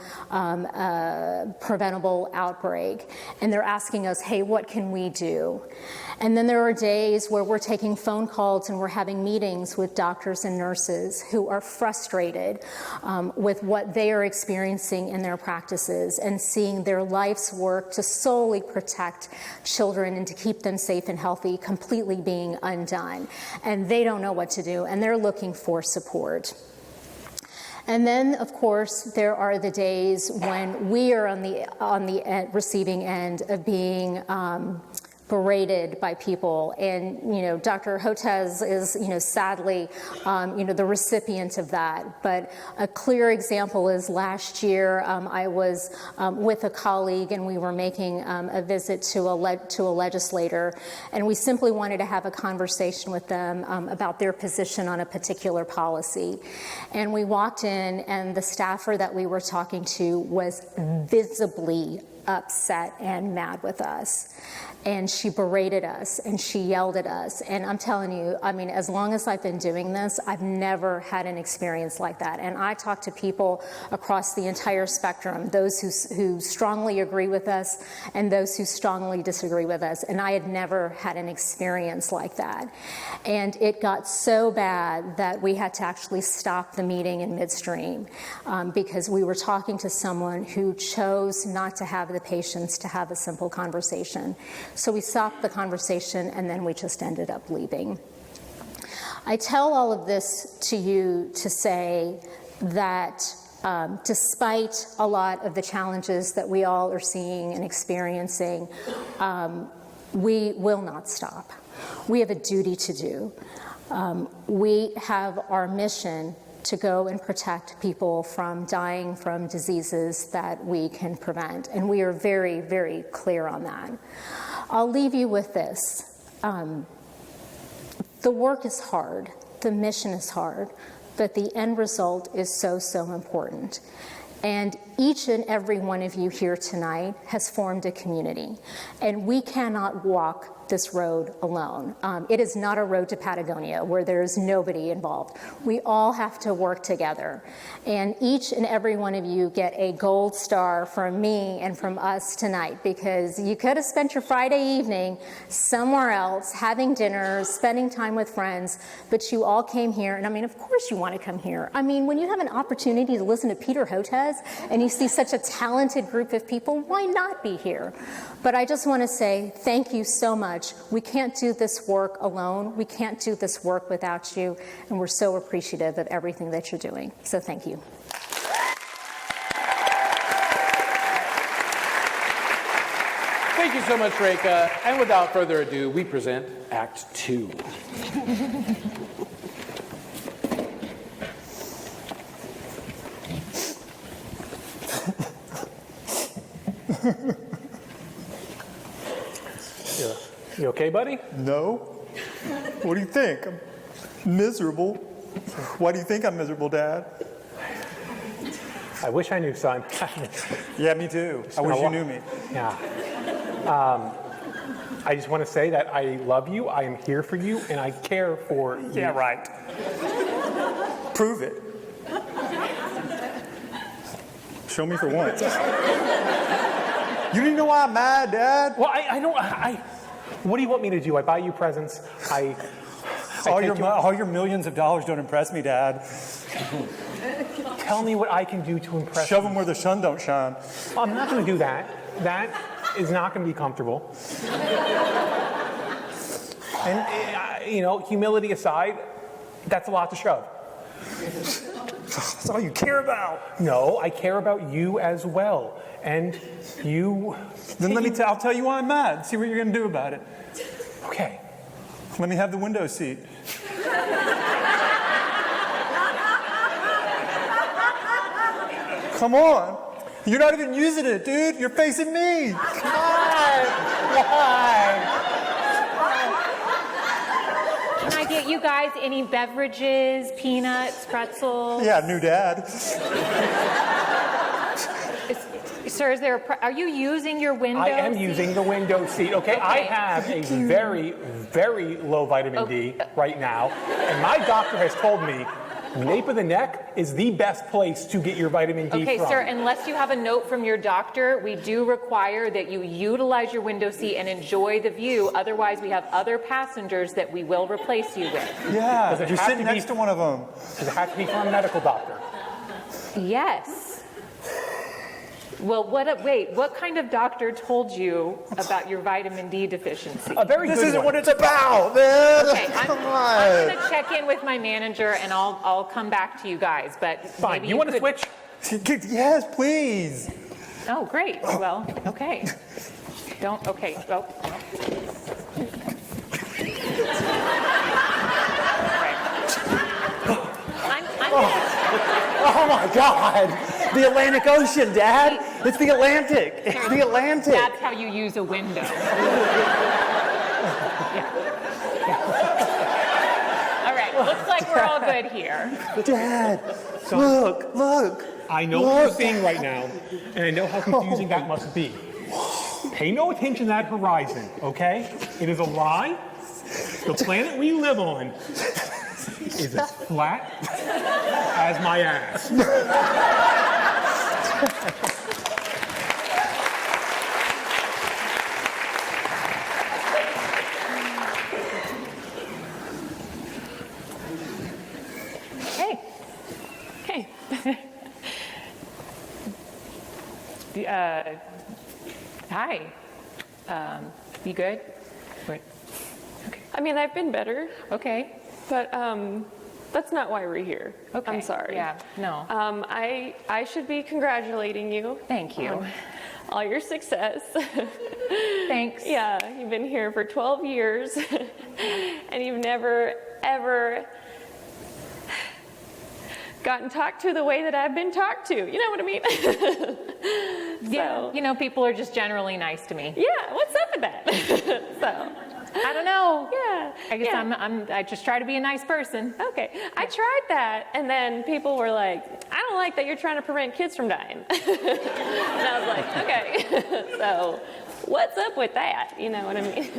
preventable outbreak. And they're asking us, hey, what can we do? And then there are days where we're taking phone calls and we're having meetings with doctors and nurses who are frustrated with what they are experiencing in their practices and seeing their life's work to solely protect children and to keep them safe and healthy completely being undone. And they don't know what to do, and they're looking for support. And then, of course, there are the days when we are on the receiving end of being berated by people. And, you know, Dr. Hotez is, you know, sadly, the recipient of that. But a clear example is last year I was with a colleague and we were making a visit to a legislator, and we simply wanted to have a conversation with them about their position on a particular policy. And we walked in and the staffer that we were talking to was visibly upset and mad with us. and she berated us and she yelled at us. And I'm telling you, I mean, as long as I've been doing this, I've never had an experience like that. And I talk to people across the entire spectrum, those who strongly agree with us and those who strongly disagree with us. And I had never had an experience like that. And it got so bad that we had to actually stop the meeting in midstream because we were talking to someone who chose not to have the patience to have a simple conversation. So we stopped the conversation and then we just ended up leaving. I tell all of this to you to say that despite a lot of the challenges that we all are seeing and experiencing, we will not stop. We have a duty to do. We have our mission to go and protect people from dying from diseases that we can prevent. And we are very, very clear on that. I'll leave you with this. The work is hard, the mission is hard, but the end result is so, so important. And each and every one of you here tonight has formed a community, and we cannot walk this road alone. It is not a road to Patagonia where there is nobody involved. We all have to work together. And each and every one of you get a gold star from me and from us tonight, because you could have spent your Friday evening somewhere else, having dinner, spending time with friends, but you all came here. And I mean, of course you want to come here. I mean, when you have an opportunity to listen to Peter Hotez and you see such a talented group of people, why not be here? But I just want to say thank you so much. We can't do this work alone. We can't do this work without you, and we're so appreciative of everything that you're doing. So thank you. Thank you so much, Rekha. And without further ado, we present Act 2. You okay, buddy? No. What do you think? I'm miserable. Why do you think I'm miserable, Dad? I wish I knew, son. Yeah, me too. I wish you knew me. Yeah. I just want to say that I love you, I am here for you, and I care for you. Yeah, right. Prove it. Show me for once. You didn't know why I'm mad, Dad? Well, I don't. What do you want me to do? I buy you presents. All your millions of dollars don't impress me, Dad. Tell me what I can do to impress Shove you. them where the sun don't shine. I'm not going to do that. That is not going to be comfortable. And, humility aside, that's a lot to shove. That's all you care about. No, I care about you as well. And you... Then I'll tell you why I'm mad. See what you're going to do about it. Okay. Let me have the window seat. Come on. You're not even using it, dude. You're facing me. Why? Can I get you guys any beverages, peanuts, pretzels? Yeah, new dad. Sir, are you using your window I am seat? using the window seat, okay? I have a very, very low vitamin D right now, and my doctor has told me nape of the neck is the best place to get your vitamin D Okay, from. sir, unless you have a note from your doctor, we do require that you utilize your window seat and enjoy the view. Otherwise, we have other passengers that we will replace you with. Yeah, Does it you're have sitting to be- next to one of them. Does it have to be from a medical doctor? Yes. Well, what kind of doctor told you about your vitamin D deficiency? A very This good isn't one. what it's about, man. Okay, I'm Come going on. to check in with my manager and I'll come back to you guys. But Fine. maybe You want to could- switch? Yes, please. Oh, great. Well, okay. Okay. Oh. Oh my God. The Atlantic Ocean, Dad. It's the Atlantic. It's the Atlantic. That's how you use a window. All right. Looks like we're all good here. Dad, look. I know what you're seeing right now, and I know how confusing that must be. Pay no attention to that horizon, okay? It is a lie. The planet we live on is as flat as my ass. Hey. Hi. You good? What? Okay. I mean, I've been better, Okay. but that's not why we're here. Okay. I'm sorry. Yeah. No. I should be congratulating you. Thank you. on all your success. Thanks. Yeah, you've been here for 12 years, and you've never, ever gotten talked to the way that I've been talked to. You know what I mean? Yeah. You know, people are just generally nice to me. Yeah, what's up with that? So, I don't know. yeah. I guess yeah. I just try to be a nice person. Okay, I tried that, and then people were like, I don't like that you're trying to prevent kids from dying. And I was like, okay, so what's up with that? You know what I mean?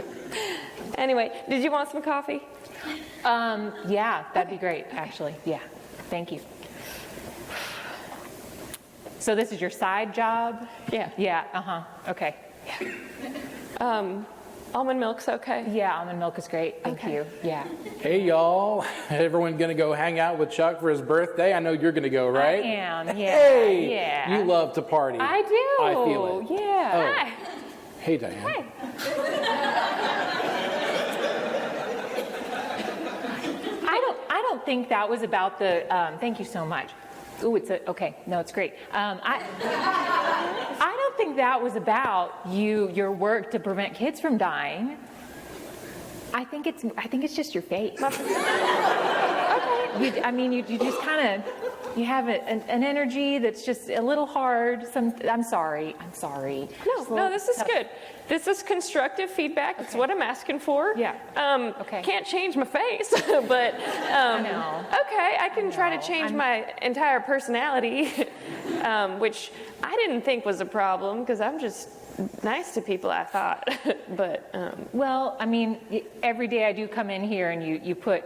Anyway, did you want some coffee? Yeah, that'd be great, actually. Yeah. Thank you. So this is your side job? Yeah. Yeah, okay. Almond milk's okay? Yeah, almond milk is great. Thank Okay. you. Yeah. Hey, y'all. Everyone gonna go hang out with Chuck for his birthday? I know you're gonna go, right? I am, yeah. Hey, Yeah. you love to party. I do. I feel it. Yeah. Oh. Hi. Hey, Diane. Hi. I don't think that was about the, thank you so much. Ooh, okay, no, it's great. I don't think that was about your work to prevent kids from dying. I think it's just your face. Okay. You just kind of, you have an energy that's just a little hard. I'm sorry. No, this is good. This is constructive feedback. It's what I'm asking for. Yeah. Okay. Can't change my face, but I know. okay, I can try to change my entire personality, which I didn't think was a problem because I'm just nice to people, I thought. But well, I mean, every day I do come in here and you put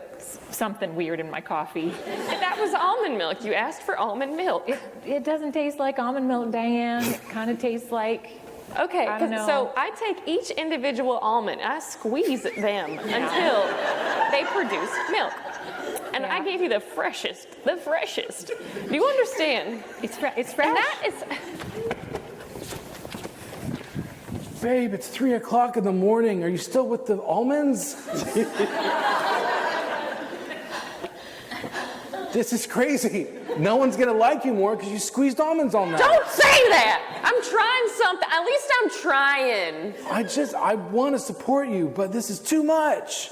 something weird in my coffee. that was almond milk. You asked for almond milk. It doesn't taste like almond milk, Diane. It kind of tastes like. Okay, I don't know. so I take each individual almond, I squeeze them until they produce milk. And I gave you the freshest. Do you understand? It's fresh. And that is... Babe, it's 3 o'clock in the morning. Are you still with the almonds? This is crazy. No one's gonna like you more because you squeezed almonds all night. Don't say that! I'm trying something. At least I'm trying. I want to support you, but this is too much.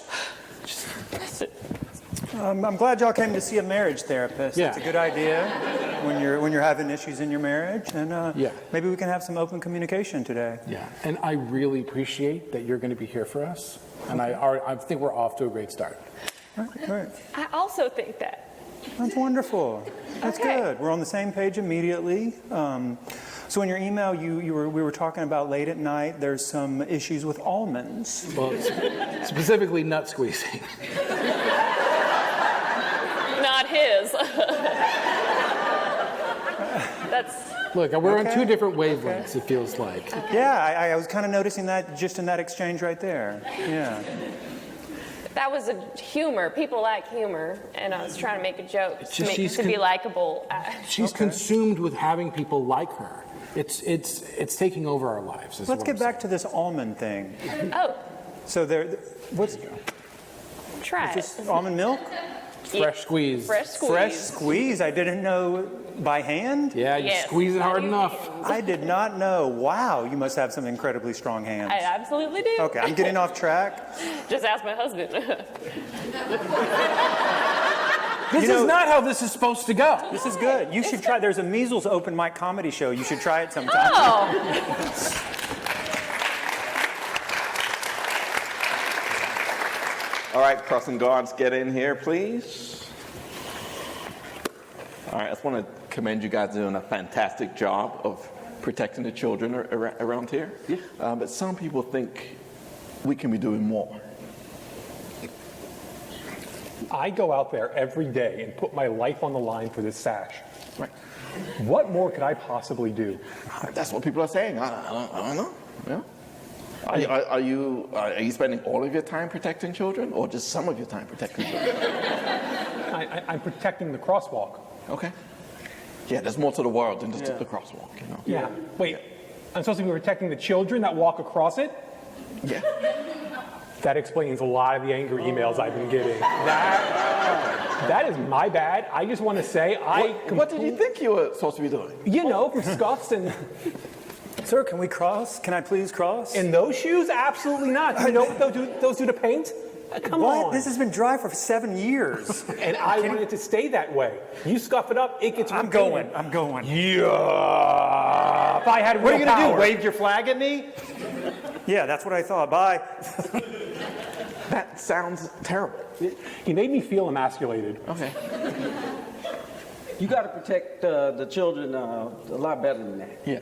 I'm glad y'all came to see a marriage therapist. Yeah. It's a good idea when you're having issues in your marriage, and Yeah. maybe we can have some open communication today. Yeah, and I really appreciate that you're going to be here for us, and I think we're off to a great start. Right. I also think that. That's wonderful. That's Okay. good. We're on the same page immediately. So in your email, we were talking about late at night. There's some issues with almonds. Well, specifically nut squeezing. Not his. That's... Look, we're on Okay. two different wavelengths, it feels like. Yeah, I was kind of noticing that just in that exchange right there. Yeah. That was a humor. People like humor, and I was trying to make a joke to be likable. She's consumed with having people like her. It's taking over our lives. Let's get back to this almond thing. Oh, So what's try it. this almond milk? Fresh squeeze. Fresh squeeze. Fresh squeeze. I didn't know by hand. Yeah, you Yes, squeeze it by hard your enough. hands. I did not know. Wow, you must have some incredibly strong hands. I absolutely do. Okay, I'm getting off track. Just ask my husband. This is not how this is supposed to go. This is good. You should try. There's a measles open mic comedy show. You should try it sometime. Oh. All right, crossing guards, get in here, please. All right, I just want to commend you guys doing a fantastic job of protecting the children around here. Yeah. But some people think we can be doing more. I go out there every day and put my life on the line for this sash. Right. What more could I possibly do? That's what people are saying. I don't know. Yeah. Are you spending all of your time protecting children, or just some of your time protecting children? I'm protecting the crosswalk. Okay. Yeah, there's more to the world than just the crosswalk, you know. Yeah. Wait, I'm supposed to be protecting the children that walk across it? Yeah. That explains a lot of the angry emails I've been getting. That is my bad. I just want to say What did you think you were supposed to be doing? You know, for scuffs and... Sir, can we cross? Can I please cross? In those shoes? Absolutely not. You know what those do to paint? Come on. This has been dry for 7 years. And I want it to stay that way. You scuff it up, it gets I'm repainted. going. Yeah. If I had What are you going to willpower. do, wave your flag at me? Yeah, that's what I thought. Bye. That sounds terrible. You made me feel emasculated. Okay. You got to protect the children a lot better than that. Yeah.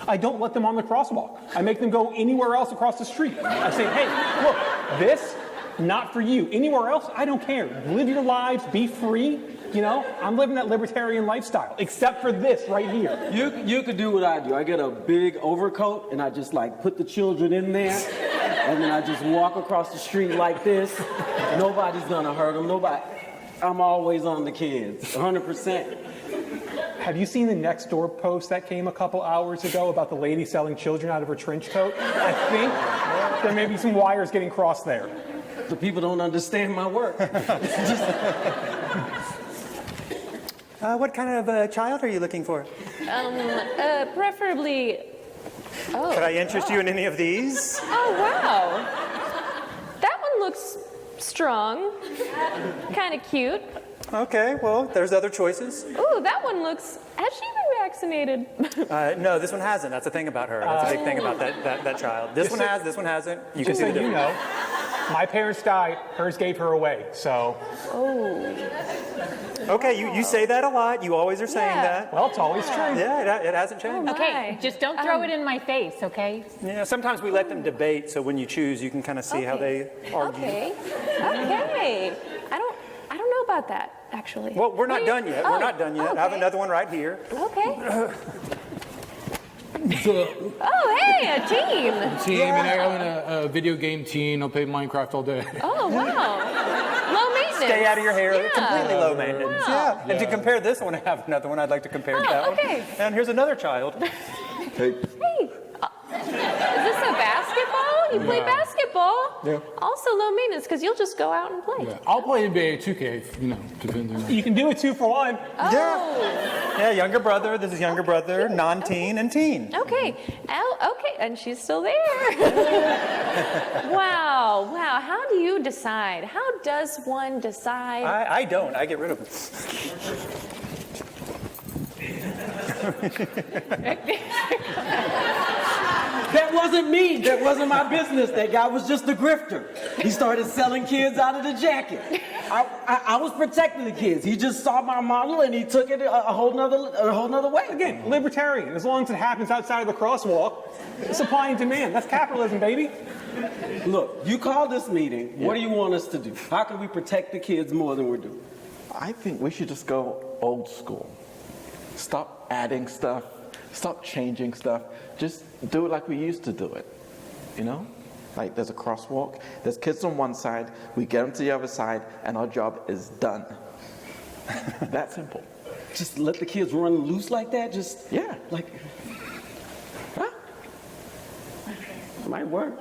I don't let them on the crosswalk. I make them go anywhere else across the street. I say, hey, look, this, not for you. Anywhere else, I don't care. Live your lives, be free. You know, I'm living that libertarian lifestyle, except for this right here. You could do what I do. I get a big overcoat and I just like put the children in there, and then I just walk across the street like this. Nobody's gonna hurt them. Nobody. I'm always on the kids, 100%. Have you seen the next door post that came a couple hours ago about the lady selling children out of her trench coat? I think there may be some wires getting crossed there. The people don't understand my work. What kind of child are you looking for? Preferably. Oh. Could I interest you in any of these? Oh, wow. That one looks strong. Kind of cute. Okay, well, there's other choices. Ooh, that one looks. Has she been vaccinated? No, this one hasn't. That's the thing about her. That's a big thing about that child. This one has, this one hasn't. You can Just see so the you difference. know, my parents died. Hers gave her away. So. Oh. Okay, you say that a lot. You always are saying that. Well, it's always true. Yeah, it hasn't changed. Okay, just don't throw it in my face, okay? Yeah, sometimes we let them debate, so when you choose, you can kind of see how they argue. Okay. I don't know about that, actually. Well, we're not done yet. We're not done yet. I have another one right here. Okay. Oh, hey, a team. And I'm a video game teen. I'll play Minecraft all day. Oh, wow. Low maintenance. Stay out of your hair. Yeah. Completely low maintenance. Wow. Yeah. And to compare this one, I have another one I'd like to compare to that okay. one. And here's another child. Hey. Hey, is this a basketball? You play basketball? Yeah. Also low maintenance, because you'll just go out and play. Yeah. I'll play NBA 2K, depending on. You can do it 2 for 1. Oh. Yeah, younger brother. This is younger brother, non-teen, and teen. Okay. Okay, and she's still there. Wow. How do you decide? How does one decide? I don't. I get rid of them. That wasn't me. That wasn't my business. That guy was just a grifter. He started selling kids out of the jacket. I was protecting the kids. He just saw my model and he took it a whole nother way. Again, libertarian. As long as it happens outside of the crosswalk, supply and demand. That's capitalism, baby. Look, you called this meeting. What do you want us to do? How can we protect the kids more than we're doing? I think we should just go old school. Stop adding stuff. Stop changing stuff. Just do it like we used to do it. You know? Like there's a crosswalk. There's kids on one side. We get them to the other side, and our job is done. That simple. Just let the kids run loose like that? Just, yeah. Like, huh? Might work.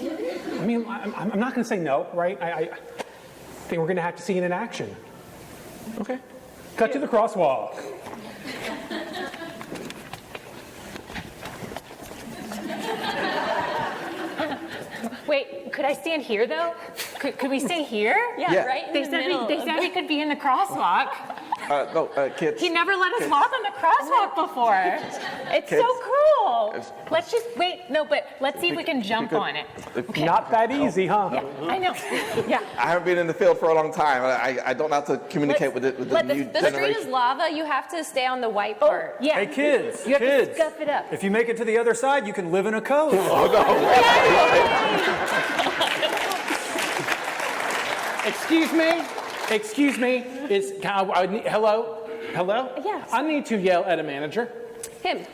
I mean, I'm not going to say no, right? I think we're going to have to see it in action. Okay. Cut to the crosswalk. Wait, could I stand here though? Could we stay here? Yeah, right in They the said middle. they said we could be in the crosswalk. No, kids. He never let us Kids. walk on the crosswalk before. It's Kids. so cruel. Oh, let's just wait. No, but let's see if we can jump on it. Okay. Not that easy, huh? Yeah, I know. Yeah. I haven't been in the field for a long time. I don't know how to communicate with the new The street generation. is lava. You have to stay on the white part. Yeah. Hey, kids, You have kids. to scuff it up. If you make it to the other side, you can live in a cove. Excuse me? Excuse me? Hello? Hello? Yes. I need to yell at a manager. Him.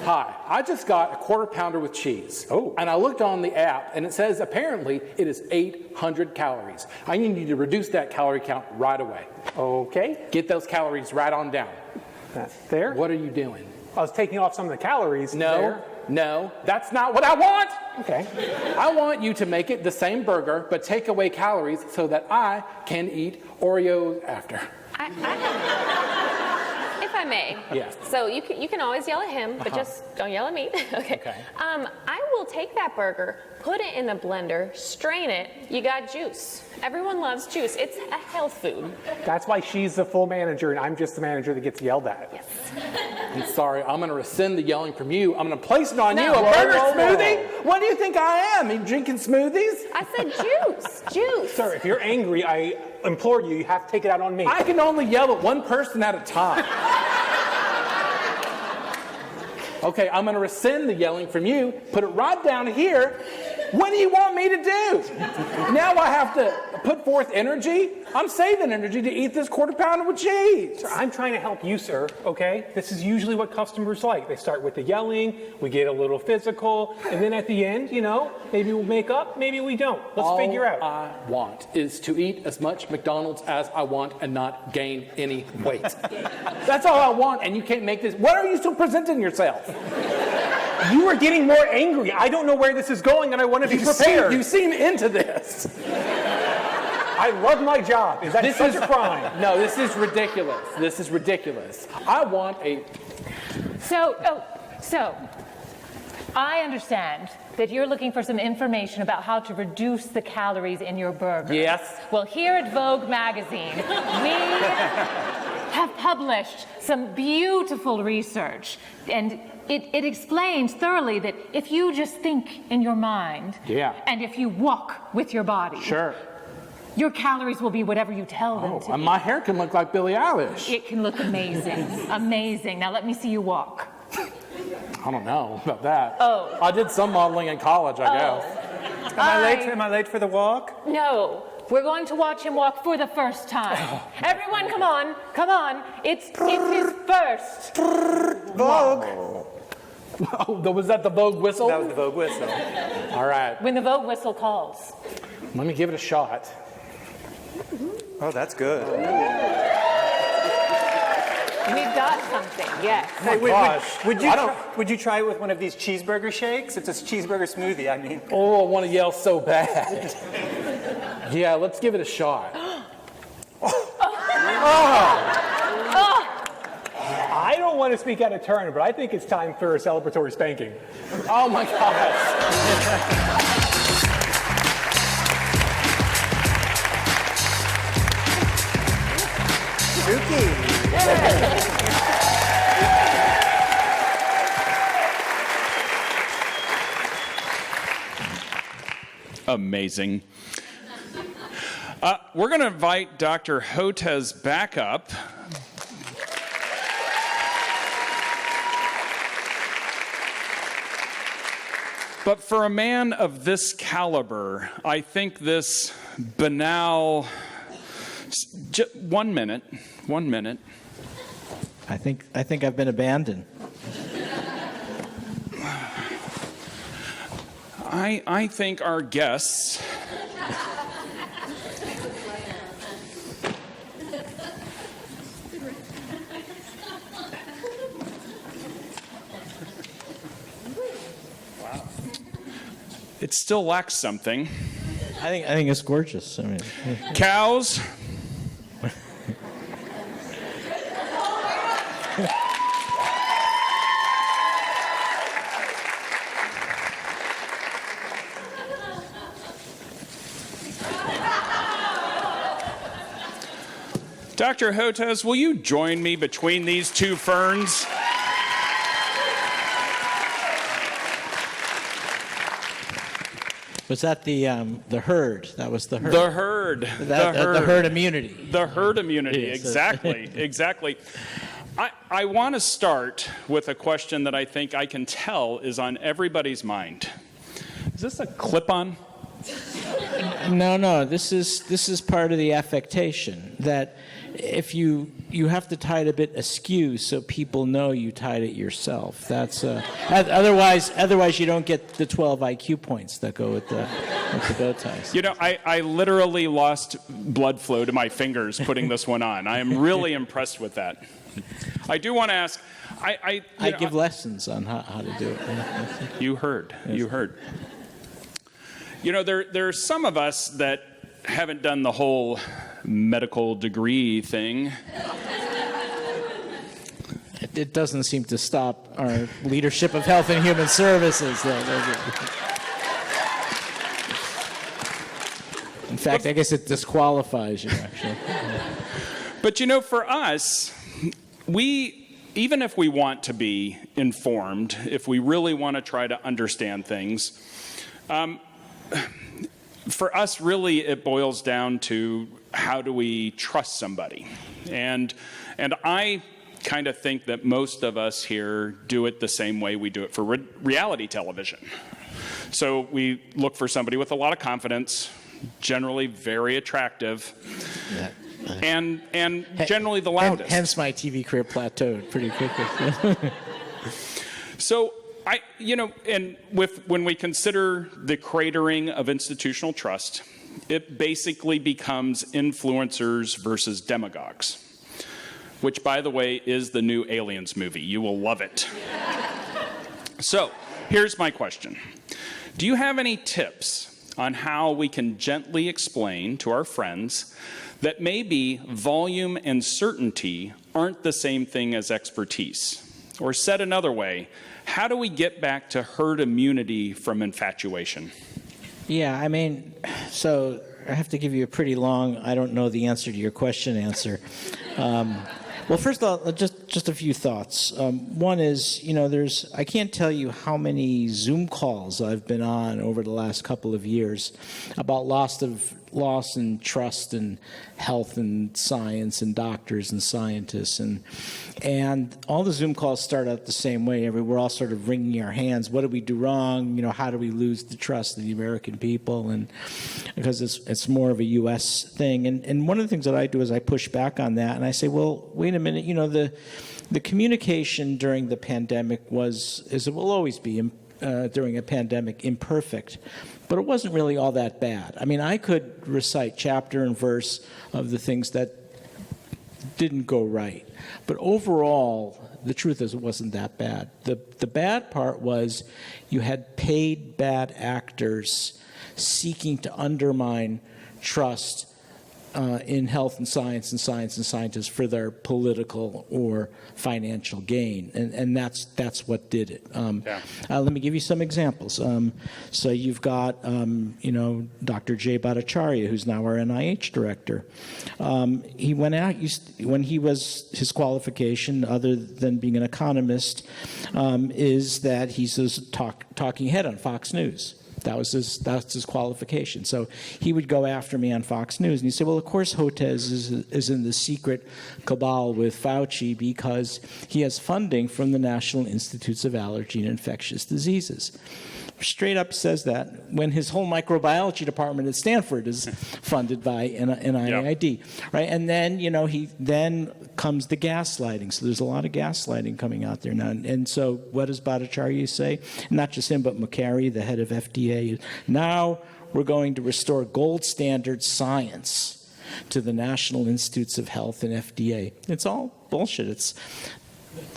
Hi, I just got a quarter pounder with cheese. Oh. And I looked on the app and it says apparently it is 800 calories. I need you to reduce that calorie count right away. Okay, Get those calories right on down. that's there. What are you doing? I was taking off some of the calories. No, there. no, that's not what I want. Okay. I want you to make it the same burger, but take away calories so that I can eat Oreos after. If I may. Yes. So you can always yell at him, but just don't yell at me. Okay. I will take that burger, put it in the blender, strain it. You got juice. Everyone loves juice. It's a health food. That's why she's the full manager and I'm just the manager that gets yelled at. Yes. I'm sorry, I'm going to rescind the yelling from you. I'm going to place it on you. No. A burger Whoa, whoa, whoa. smoothie? What do you think I am? You drinking smoothies? I said juice. Juice. Sir, if you're angry, I implore you, you have to take it out on me. I can only yell at one person at a time. Okay, I'm going to rescind the yelling from you, put it right down here. What do you want me to do? Now I have to put forth energy? I'm saving energy to eat this quarter pounder with cheese. Sir, I'm trying to help you, sir, okay? This is usually what customers like. They start with the yelling, we get a little physical, and then at the end, maybe we'll make up, maybe we don't. Let's figure out. All I want is to eat as much McDonald's as I want and not gain any weight. That's all I want, and you can't make this. What are you still presenting yourself? You are getting more angry. I don't know where this is going, and I want to be prepared. You seem into this. I love my job. Is that such a crime? No, this is ridiculous. This is ridiculous. I want a... So I understand that you're looking for some information about how to reduce the calories in your burger. Yes. Well, here at Vogue magazine, we have published some beautiful research, and it explains thoroughly that if you just think in your mind, and if you walk with your body, Sure. your calories will be whatever you tell them to And be. my hair can look like Billie Eilish. It can look amazing. Amazing. Now let me see you walk. I don't know about that. Oh. I did some modeling in college, I guess. Am I late for the walk? No. We're going to watch him walk for the first time. Everyone, come on. Come on. It's his first. Vogue. Oh, was that the Vogue whistle? That was the Vogue whistle. All right. When the Vogue whistle calls. Let me give it a shot. Oh, that's good. We've got something, yes. Hey, gosh. would you try it with one of these cheeseburger shakes? It's a cheeseburger smoothie, I mean. Oh, I want to yell so bad. Yeah, let's give it a shot. I don't want to speak out of turn, but I think it's time for a celebratory spanking. Oh my gosh. Amazing. We're going to invite Dr. Hotez back up. But for a man of this caliber, I think this banal... 1 minute. I think I've been abandoned. I think our guests... It still lacks something. I think it's gorgeous. I mean, Cows. Dr. Hotez, will you join me between these two ferns? Was that the herd? That was the herd. The herd. The herd immunity. The herd immunity, Yes. exactly, exactly. I want to start with a question that I think I can tell is on everybody's mind. Is this a clip-on? No. This is part of the affectation that if you have to tie it a bit askew so people know you tied it yourself. That's otherwise you don't get the 12 IQ points that go with the bow ties. You know, I literally lost blood flow to my fingers putting this one on. I am really impressed with that. I do want to ask. I give lessons on how to do it. You heard. You heard. You know, there are some of us that haven't done the whole medical degree thing. It doesn't seem to stop our leadership of Health and Human Services, though, does it? In fact, I guess it disqualifies you, actually. But you know, for us, even if we want to be informed, if we really want to try to understand things, for us, really, it boils down to how do we trust somebody? And I kind of think that most of us here do it the same way we do it for reality television. So we look for somebody with a lot of confidence, generally very attractive, and generally the loudest. Hence my TV career plateaued pretty quickly. So when we consider the cratering of institutional trust, it basically becomes influencers versus demagogues, which, by the way, is the new Aliens movie. You will love it. So here's my question. Do you have any tips on how we can gently explain to our friends that maybe volume and certainty aren't the same thing as expertise? Or said another way, how do we get back to herd immunity from infatuation? Yeah, I mean, so I have to give you a pretty long, I don't know the answer to your question answer. Well, first of all, just a few thoughts. One is, I can't tell you how many Zoom calls I've been on over the last couple of years about loss in trust in health and science and doctors and scientists. And all the Zoom calls start out the same way. We're all sort of wringing our hands. What did we do wrong? How do we lose the trust of the American people? And because it's more of a U.S. thing. And one of the things that I do is I push back on that. And I say, well, wait a minute. The communication during the pandemic it will always be during a pandemic imperfect. But it wasn't really all that bad. I mean, I could recite chapter and verse of the things that didn't go right. But overall, the truth is it wasn't that bad. The bad part was you had paid bad actors seeking to undermine trust in health and science and scientists for their political or financial gain, and that's what did it. Let me give you some examples. So you've got Dr. Jay Bhattacharya, who's now our NIH director. He went out when his qualification, other than being an economist, is that he's a talking head on Fox News. That's his qualification. So he would go after me on Fox News, and he'd say, well, of course Hotez is in the secret cabal with Fauci because he has funding from the National Institutes of Allergy and Infectious Diseases. Straight up says that when his whole microbiology department at Stanford is funded by NIAID, right? And then then comes the gaslighting. So there's a lot of gaslighting coming out there now. And so what does Bhattacharya say? Not just him, but McCary, the head of FDA. Now we're going to restore gold standard science to the National Institutes of Health and FDA. It's all bullshit.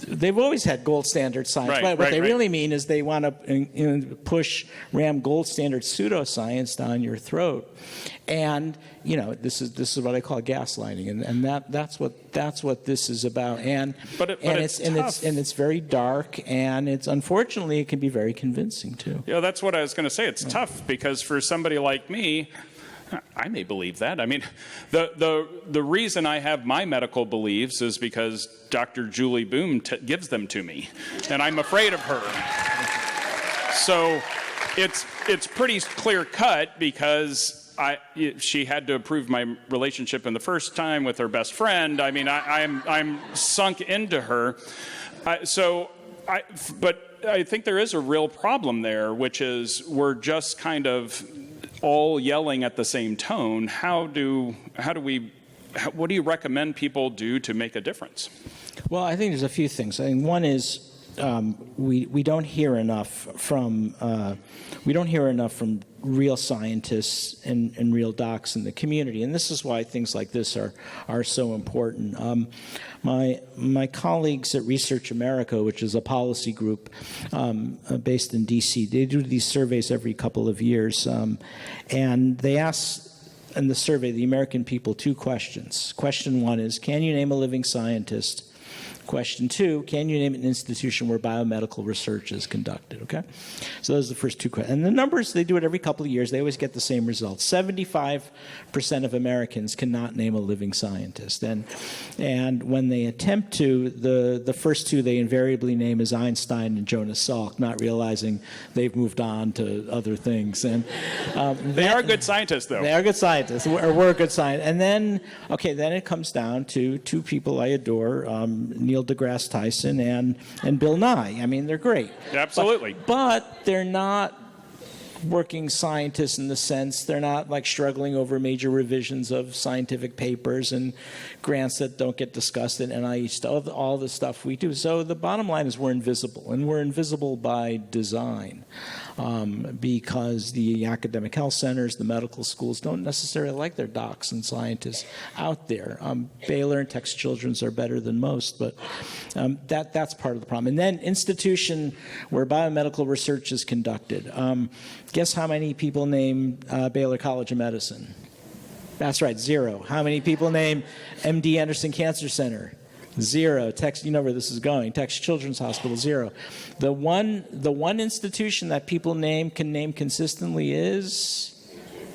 They've always had gold standard science. What they really mean is they want to ram gold standard pseudoscience down your throat, and this is what I call gaslighting, and that's what this is about. And it's very dark, and unfortunately it can be very convincing too. Yeah, that's what I was going to say. It's tough because for somebody like me, I may believe that. I mean, the reason I have my medical beliefs is because Dr. Julie Boom gives them to me, and I'm afraid of her. So it's pretty clear cut because she had to approve my relationship in the first time with her best friend. I mean, I'm sunk into her. But I think there is a real problem there, which is we're just kind of all yelling at the same tone. What do you recommend people do to make a difference? Well, I think there's a few things. I think one is we don't hear enough from real scientists and real docs in the community, and this is why things like this are so important. My colleagues at Research America, which is a policy group based in D.C., they do these surveys every couple of years, and they ask in the survey the American people 2 questions. Question 1 is, can you name a living scientist? Question 2, can you name an institution where biomedical research is conducted? Okay, so those are the first 2 questions. And the numbers, they do it every couple of years. They always get the same results. 75% of Americans cannot name a living scientist. And when they attempt to, the first 2 they invariably name is Einstein and Jonas Salk, not realizing they've moved on to other things. And they are good scientists, though. They are good scientists, or we're good scientists. And then it comes down to 2 people I adore, Neil deGrasse Tyson and Bill Nye. I mean, they're great. Absolutely. But they're not working scientists in the sense they're not like struggling over major revisions of scientific papers and grants that don't get discussed at NIH, all the stuff we do. So the bottom line is we're invisible, and we're invisible by design. Because the academic health centers, the medical schools don't necessarily like their docs and scientists out there. Baylor and Texas Children's are better than most, but that's part of the problem. And then institution where biomedical research is conducted. Guess how many people name Baylor College of Medicine? That's right, 0. How many people name MD Anderson Cancer Center? 0. You know where this is going. Texas Children's Hospital, 0. The one institution that people can name consistently is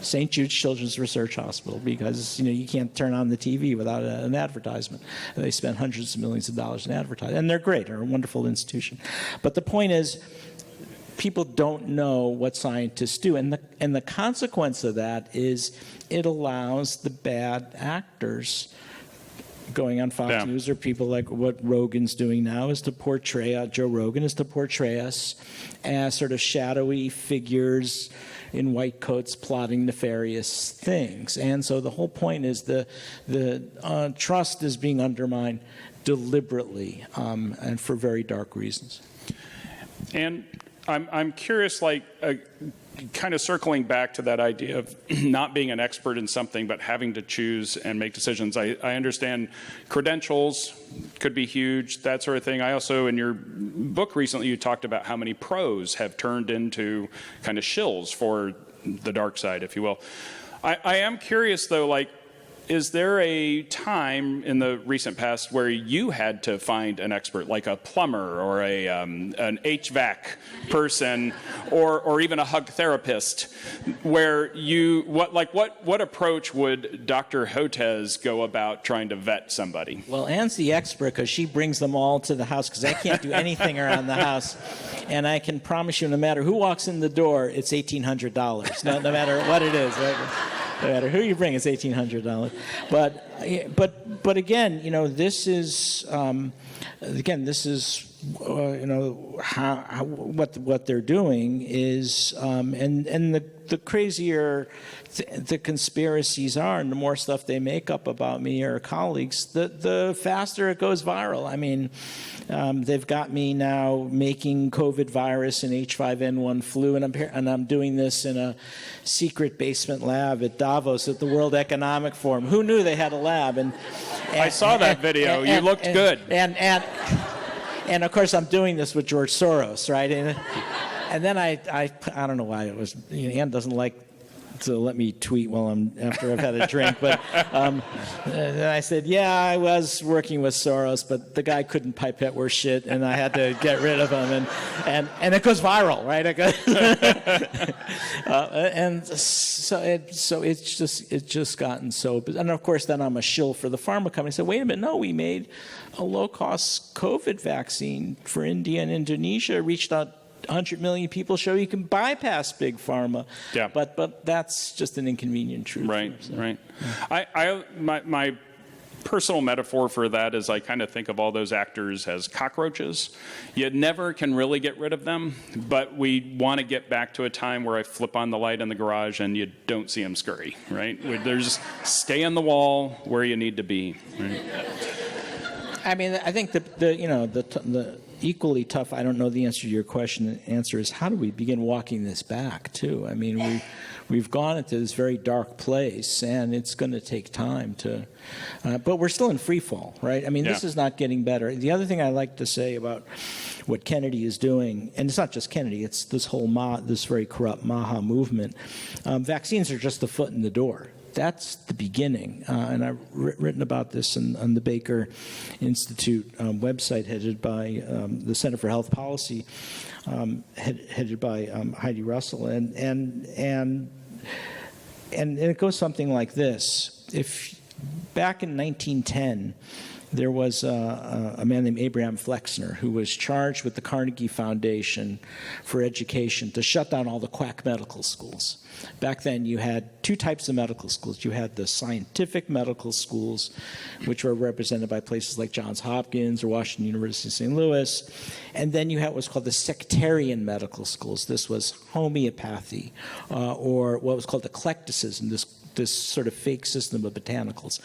St. Jude's Children's Research Hospital, because you can't turn on the TV without an advertisement. They spend hundreds of millions of dollars in advertising, and they're great. They're a wonderful institution. But the point is, people don't know what scientists do, and the consequence of that is it allows the bad actors going on Fox News, or people like what Rogan's doing now, is to portray, Joe Rogan is to portray us as sort of shadowy figures in white coats plotting nefarious things. And so the whole point is the trust is being undermined deliberately and for very dark reasons. And I'm curious, kind of circling back to that idea of not being an expert in something but having to choose and make decisions. I understand credentials could be huge, that sort of thing. I also, in your book recently, you talked about how many pros have turned into kind of shills for the dark side, if you will. I am curious, though, is there a time in the recent past where you had to find an expert, like a plumber or an HVAC person, or even a hug therapist, where what approach would Dr. Hotez go about trying to vet somebody? Well, Anne's the expert because she brings them all to the house, because I can't do anything around the house, and I can promise you, no matter who walks in the door, it's $1,800. No matter what it is. Right? No matter who you bring, it's $1,800. But again, this is what they're doing is, and the crazier the conspiracies are, and the more stuff they make up about me or colleagues, the faster it goes viral. I mean, they've got me now making COVID virus and H5N1 flu, and I'm doing this in a secret basement lab at Davos at the World Economic Forum. Who knew they had a lab? And I saw that video. You looked good. And of course, I'm doing this with George Soros, right? And then I don't know why it was. Ann doesn't like to let me tweet after I've had a drink, but and I said, yeah, I was working with Soros, but the guy couldn't pipette worth shit, and I had to get rid of him, and it goes viral, right? And so it's just gotten so, and of course then I'm a shill for the pharma company. I said, wait a minute, no, we made a low-cost COVID vaccine for India and Indonesia, reached out 100 million people show you can bypass big pharma. Yeah. But that's just an inconvenient truth. Right, right. My personal metaphor for that is I kind of think of all those actors as cockroaches. You never can really get rid of them, but we want to get back to a time where I flip on the light in the garage and you don't see them scurry, right? They're just stay on the wall where you need to be. Right? I mean, I think the equally tough, I don't know the answer to your question. The answer is, how do we begin walking this back, too? I mean, we've gone into this very dark place, and it's going to take time to, but we're still in free fall, right? I mean, this is not getting better. The other thing I like to say about what Kennedy is doing, and it's not just Kennedy, it's this whole this very corrupt MAHA movement. Vaccines are just the foot in the door. That's the beginning, and I've written about this on the Baker Institute website, headed by the Center for Health Policy, headed by Heidi Russell, and it goes something like this: if back in 1910. There was a man named Abraham Flexner who was charged with the Carnegie Foundation for Education to shut down all the quack medical schools. Back then, you had two types of medical schools. You had the scientific medical schools, which were represented by places like Johns Hopkins or Washington University, St. Louis. And then you had what's called the sectarian medical schools. This was homeopathy or what was called eclecticism, this sort of fake system of botanicals.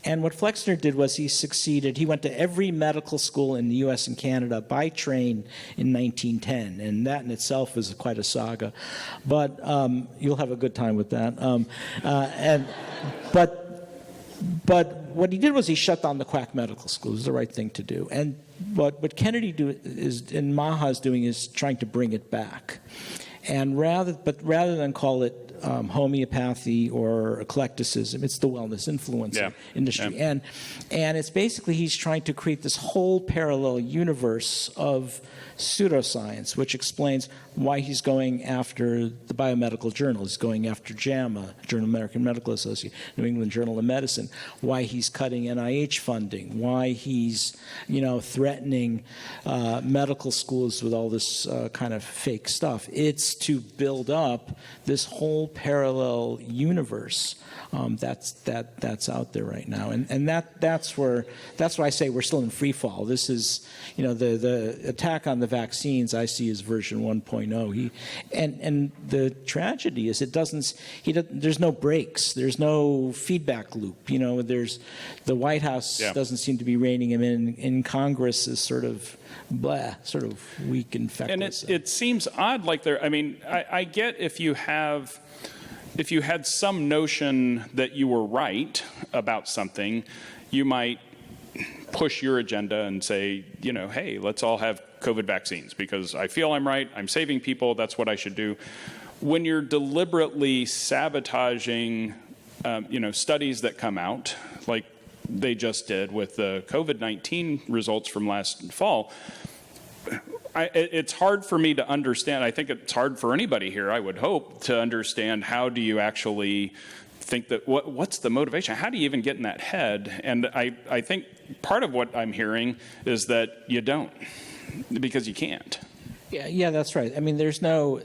And what Flexner did was he succeeded. He went to every medical school in the U.S. and Canada by train in 1910, and that in itself is quite a saga. But you'll have a good time with that. But what he did was he shut down the quack medical schools. It was the right thing to do. And what Kennedy and MAHA is doing is trying to bring it back. And rather than call it homeopathy or eclecticism, it's the wellness influencer industry. Yeah. And it's basically he's trying to create this whole parallel universe of pseudoscience, which explains why he's going after the biomedical journal. He's going after JAMA, Journal of American Medical Association, New England Journal of Medicine, why he's cutting NIH funding, why he's threatening medical schools with all this kind of fake stuff. It's to build up this whole parallel universe that's out there right now, and that's why I say we're still in free fall. This is the attack on the vaccines I see as version 1.0. And the tragedy is there's no breaks, there's no feedback loop. There's the White House doesn't seem to be reining him in Congress is sort of weak and feckless. And it seems odd, like I get if you had some notion that you were right about something, you might push your agenda and say, hey, let's all have COVID vaccines because I feel I'm right, I'm saving people, that's what I should do. When you're deliberately sabotaging, studies that come out, like they just did with the COVID-19 results from last fall, it's hard for me to understand. I think it's hard for anybody here, I would hope, to understand how do you actually think that, what's the motivation? How do you even get in that head? And I think part of what I'm hearing is that you don't, because you can't. Yeah, that's right. I mean, it's not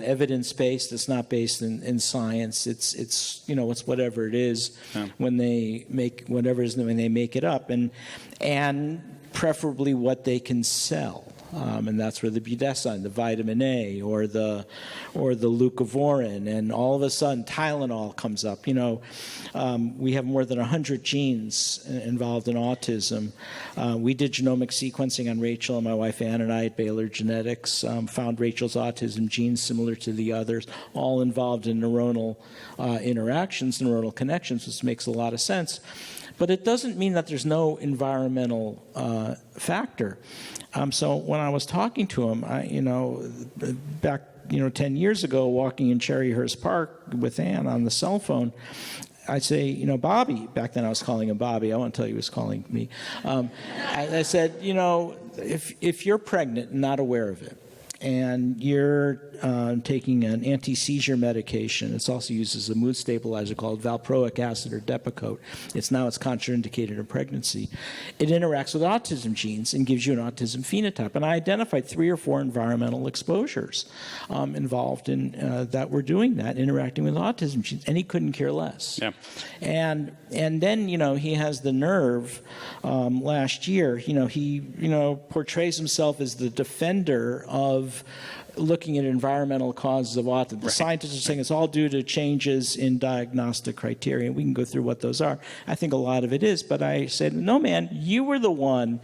evidence-based, it's not based in science, it's whatever it is when they make it up, and preferably what they can sell. And that's where the budesonide, the vitamin A, or the leucovorin, and all of a sudden Tylenol comes up. We have more than 100 genes involved in autism. We did genomic sequencing on Rachel and my wife Ann and I at Baylor Genetics, found Rachel's autism genes similar to the others, all involved in neuronal interactions, neuronal connections, which makes a lot of sense. But it doesn't mean that there's no environmental factor. So when I was talking to him, back 10 years ago, walking in Cherryhurst Park with Ann on the cell phone, I'd say, Bobby. Back then I was calling him Bobby. I won't tell you he was calling me. I said, if you're pregnant and not aware of it, and you're taking an anti-seizure medication. It's also used as a mood stabilizer called valproic acid or Depakote. It's contraindicated in pregnancy. It interacts with autism genes and gives you an autism phenotype. And I identified 3 or 4 environmental exposures involved in that were doing that, interacting with autism genes, and he couldn't care less. Yeah. And then, he has the nerve last year, he, portrays himself as the defender of looking at environmental causes of autism. The scientists are saying it's all due to changes in diagnostic criteria. We can go through what those are. I think a lot of it is, but I said, no, man, you were the one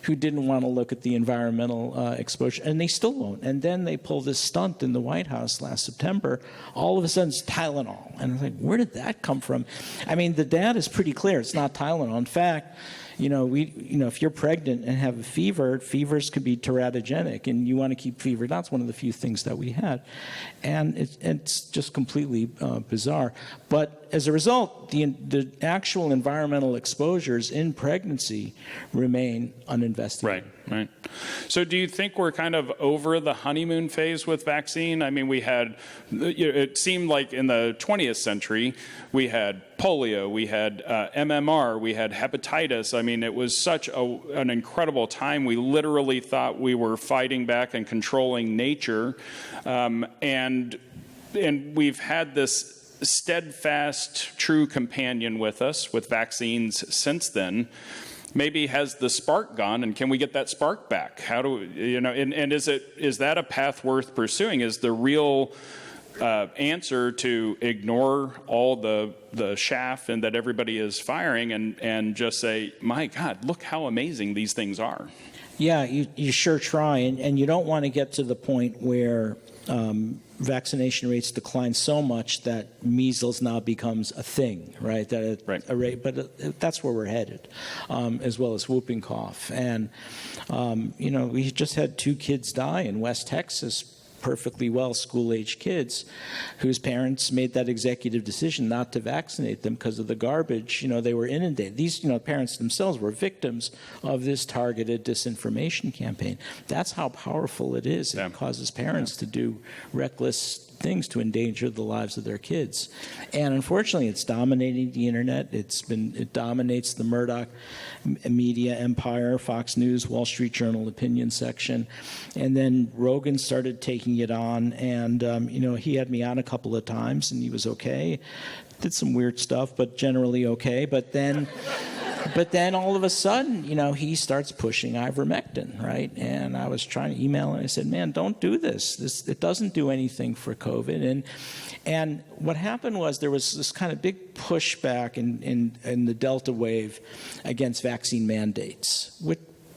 who didn't want to look at the environmental exposure, and they still won't. And then they pull this stunt in the White House last September. All of a sudden, it's Tylenol. And I was like, where did that come from? I mean, the data is pretty clear. It's not Tylenol. In fact, if you're pregnant and have a fever, fevers could be teratogenic, and you want to keep fever down. It's one of the few things that we had. And it's just completely bizarre. But as a result, the actual environmental exposures in pregnancy remain uninvestigated. Right. So do you think we're kind of over the honeymoon phase with vaccine? I mean, we had, it seemed like in the 20th century, we had polio, we had MMR, we had hepatitis. I mean, it was such an incredible time. We literally thought we were fighting back and controlling nature. And we've had this steadfast, true companion with us with vaccines since then. Maybe has the spark gone, and can we get that spark back? How do we, and is that a path worth pursuing? Is the real answer to ignore all the chaff and that everybody is firing and just say, my God, look how amazing these things are? Yeah, you sure try, and you don't want to get to the point where vaccination rates decline so much that measles now becomes a thing, right? But that's where we're headed, as well as whooping cough. And, we just had 2 kids die in West Texas, perfectly well school-age kids whose parents made that executive decision not to vaccinate them because of the garbage. They were inundated. These parents themselves were victims of this targeted disinformation campaign. That's how powerful it is. It causes parents to do reckless things to endanger the lives of their kids. And unfortunately, it's dominating the internet. It dominates the Murdoch media empire, Fox News, Wall Street Journal opinion section. And then Rogan started taking it on, and he had me on a couple of times, and he was okay. Did some weird stuff, but generally okay. But then all of a sudden, he starts pushing ivermectin, right? And I was trying to email him. I said, man, don't do this. It doesn't do anything for COVID. And what happened was there was this kind of big pushback in the Delta wave against vaccine mandates,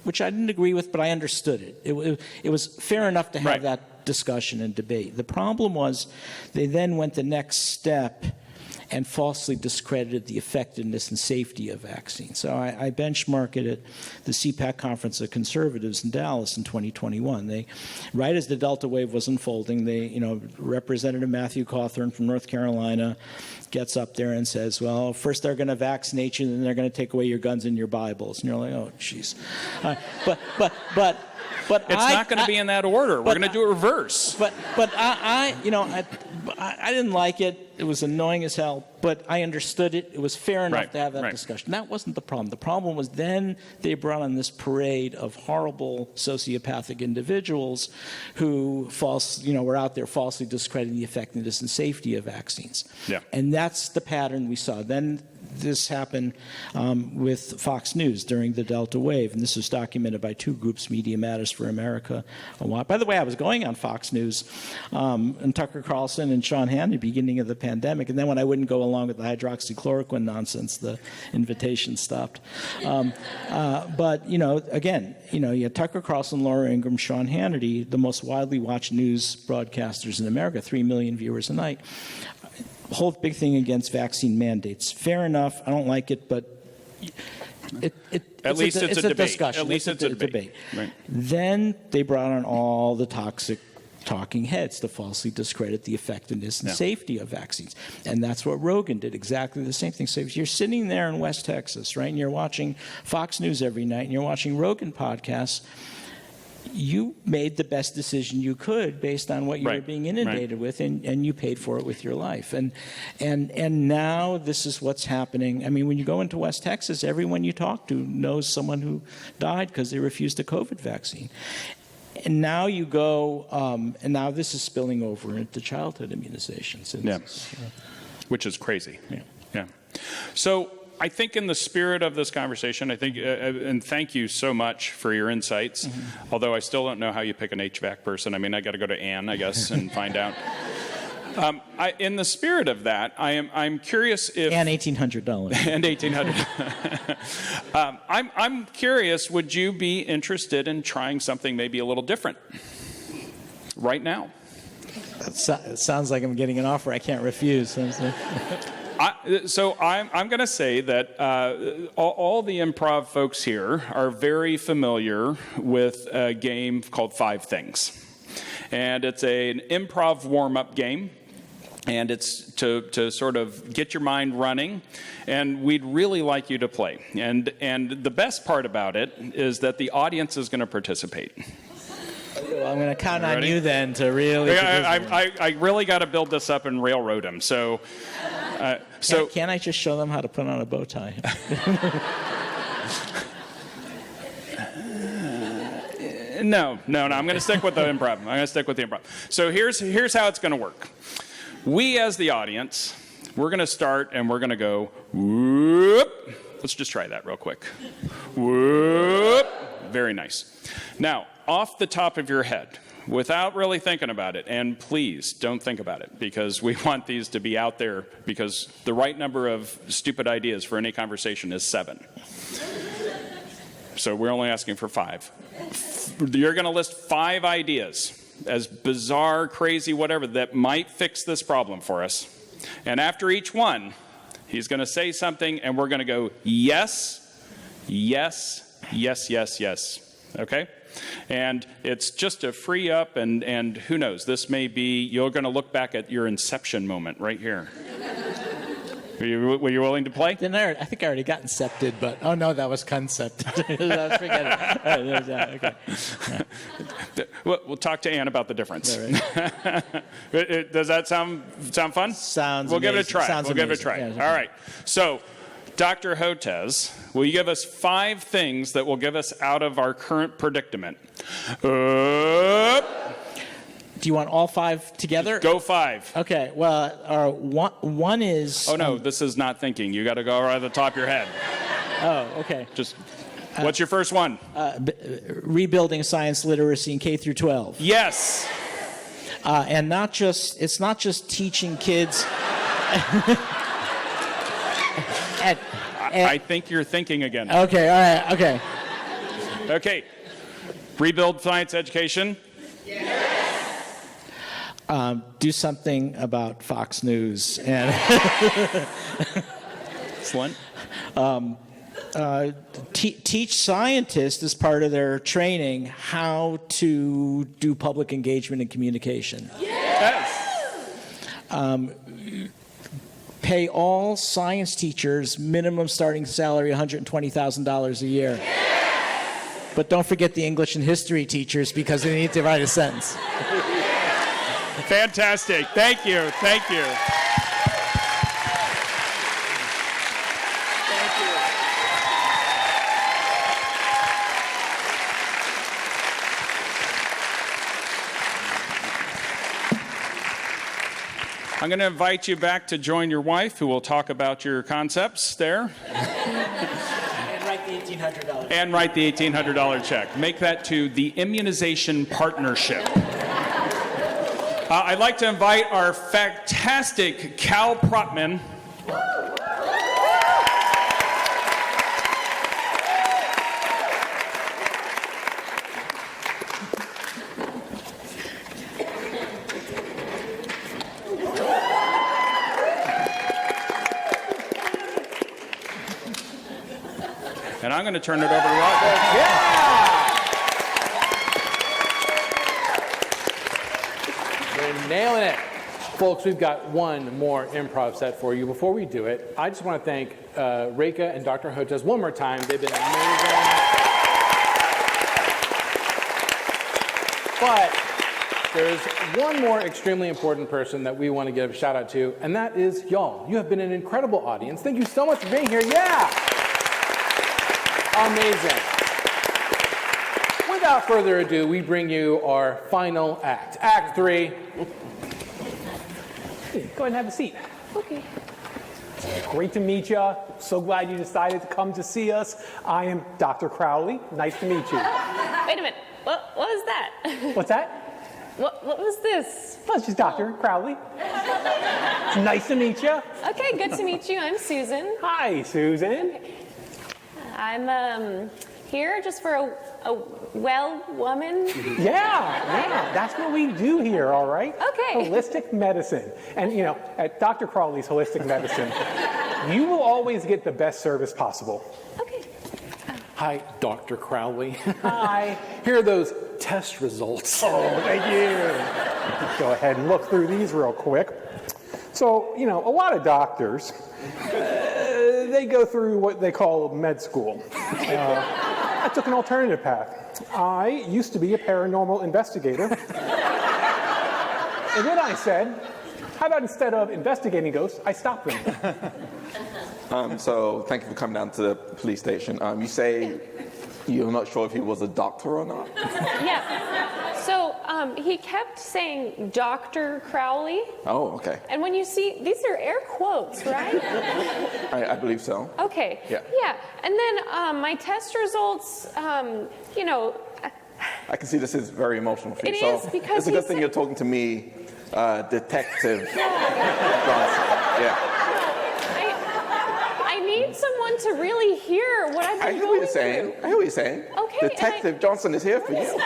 which I didn't agree with, but I understood it. It was fair enough to have that discussion and debate. The problem was they then went the next step and falsely discredited the effectiveness and safety of vaccines. So I benchmarked it at the CPAC conference of conservatives in Dallas in 2021. Right as the Delta wave was unfolding, Representative Matthew Cawthorn from North Carolina gets up there and says, well, first they're going to vaccinate you, and then they're going to take away your guns and your Bibles. And you're like, oh, jeez. But it's not going to be in that order. We're going to do it reverse. But I didn't like it. It was annoying as hell, but I understood it. It was fair enough to have that discussion. That wasn't the problem. The problem was then they brought on this parade of horrible sociopathic individuals who were out there falsely discrediting the effectiveness and safety of vaccines. Yeah. And that's the pattern we saw. Then this happened with Fox News during the Delta wave, and this was documented by 2 groups, Media Matters for America. By the way, I was going on Fox News and Tucker Carlson and Sean Hannity beginning of the pandemic, and then when I wouldn't go along with the hydroxychloroquine nonsense, the invitation stopped. But again, you had Tucker Carlson, Laura Ingraham, Sean Hannity, the most widely watched news broadcasters in America, 3 million viewers a night. Whole big thing against vaccine mandates. Fair enough. I don't like it, but at least it's a debate. Discussion. At least it's a debate. Right. Then they brought on all the toxic talking heads to falsely discredit the effectiveness and safety of vaccines. And that's what Rogan did, exactly the same thing. So if you're sitting there in West Texas, right, and you're watching Fox News every night, and you're watching Rogan podcasts, you made the best decision you could based on what you were being inundated with, and you paid for it with your life. And now this is what's happening. I mean, when you go into West Texas, everyone you talk to knows someone who died because they refused a COVID vaccine. And now you go, and now this is spilling over into childhood immunizations. Which is crazy. Yeah. So I think in the spirit of this conversation, I think, and thank you so much for your insights, although I still don't know how you pick an HVAC person. I mean, I got to go to Ann, I guess, and find out. In the spirit of that, I'm curious if... And $1,800. And $1,800. I'm curious, would you be interested in trying something maybe a little different right now? It sounds like I'm getting an offer I can't refuse. So I'm going to say that all the improv folks here are very familiar with a game called Five Things. And it's an improv warm-up game. And it's to sort of get your mind running. And we'd really like you to play. And the best part about it is that the audience is going to participate. Well, I'm going to count on you then to really... I really got to build this up and railroad them. So can't I just show them how to put on a bow tie? No. I'm going to stick with the improv. So here's how it's going to work. We, as the audience, we're going to start and we're going to go whoop. Let's just try that real quick. Whoop. Very nice. Now, off the top of your head, without really thinking about it, and please don't think about it, because we want these to be out there, because the right number of stupid ideas for any conversation is 7. So we're only asking for 5. You're going to list 5 ideas, as bizarre, crazy, whatever, that might fix this problem for us. And after each one, he's going to say something, and we're going to go, yes, yes, yes, yes, yes. Okay? And it's just to free up, and who knows, this may be, you're going to look back at your inception moment right here. Were you willing to play? I think I already got incepted, but oh no, that was concept. Forget it. Okay. We'll talk to Ann about the difference. Right. Does that sound fun? Sounds We'll amazing. give it a try. Sounds we'll give it a try. Yeah, all right. So, Dr. Hotez, will you give us 5 things that will get us out of our current predicament? Do you want all 5 together? Go 5. Okay. Well, one is... Oh, no, this is not thinking. You got to go right at the top of your head. Oh, okay. Just, what's your first one? Rebuilding science literacy in K through 12. Yes. And it's not just teaching kids... I think you're thinking again. Okay, all right, okay. Okay. Rebuild science education. Yes. Do something about Fox News. And Excellent. Teach scientists, as part of their training, how to do public engagement and communication. Yes. Pay all science teachers minimum starting salary $120,000 a year. Yes. But don't forget the English and history teachers, because they need to write a sentence. Fantastic. Thank you. Thank you. I'm going to invite you back to join your wife, who will talk about your concepts there. And write the $1,800 check. And write the $1,800 check. Make that to the Immunization Partnership. I'd like to invite our fantastic Cal Protman. And I'm going to turn it over to Rob. You're nailing it. Folks, we've got one more improv set for you. Before we do it, I just want to thank Rekha and Dr. Hotez one more time. They've been amazing. But there's one more extremely important person that we want to give a shout out to, and that is y'all. You have been an incredible audience. Thank you so much for being here. Yeah! Amazing. Without further ado, we bring you our final act. Act 3. Go ahead and have a seat. Okay. Great to meet you. So glad you decided to come to see us. I am Dr. Crowley. Nice to meet you. Wait a minute. What was that? What's that? What was this? Well, it's just Dr. Crowley. Nice to meet you. Okay, good to meet you. I'm Susan. Hi, Susan. I'm here just for a well woman. Yeah, that's what we do here, all right? Okay. Holistic medicine. And, you know, at Dr. Crowley's Holistic Medicine, you will always get the best service possible. Okay. Hi, Dr. Crowley. Hi. Here are those test results. Oh, thank you. Go ahead and look through these real quick. So, you know, a lot of doctors, they go through what they call med school. I took an alternative path. I used to be a paranormal investigator. And then I said, how about instead of investigating ghosts, I stop them? So thank you for coming down to the police station. You say you're not sure if he was a doctor or not? Yeah. So he kept saying Dr. Crowley. Oh, okay. And when you see, these are air quotes, right? I believe so. Okay. Yeah. Yeah. And then my test results, you know. I can see this is very emotional for you. It so is, because it's a good thing you're talking to me, Detective Johnson. Yeah. I need someone to really hear what I've been I hear what going you're saying. through. I hear what you're saying. Okay. Detective Johnson is here for you.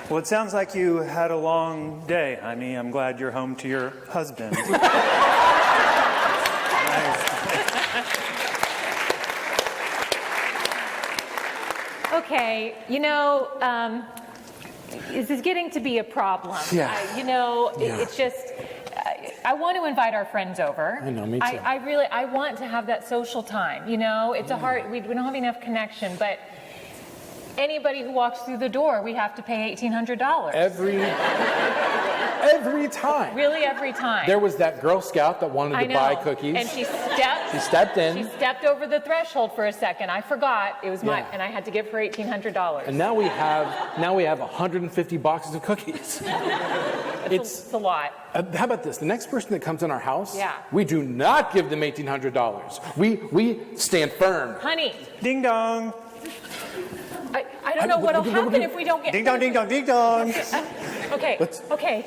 Well, it sounds like you had a long day, honey. I'm glad you're home to your husband. Okay, you know, this is getting to be a problem. Yeah. You know, it's just, I want to invite our friends over. I know, me too. I want to have that social time, you know? It's a hard, we don't have enough connection, but anybody who walks through the door, we have to pay $1,800. Every time. Really, every time. There was that Girl Scout that wanted I to know. buy cookies. And she stepped in. She stepped over the threshold for a second. I forgot. It was Yeah. and I had to give her $1,800. And now we have 150 boxes of cookies. It's a lot. How about this? The next person that comes in our house, Yeah. we do not give them $1,800. We stand firm. Honey. Ding dong. I don't know what'll happen if we don't get. Ding dong, ding dong, ding dong. Okay. Okay.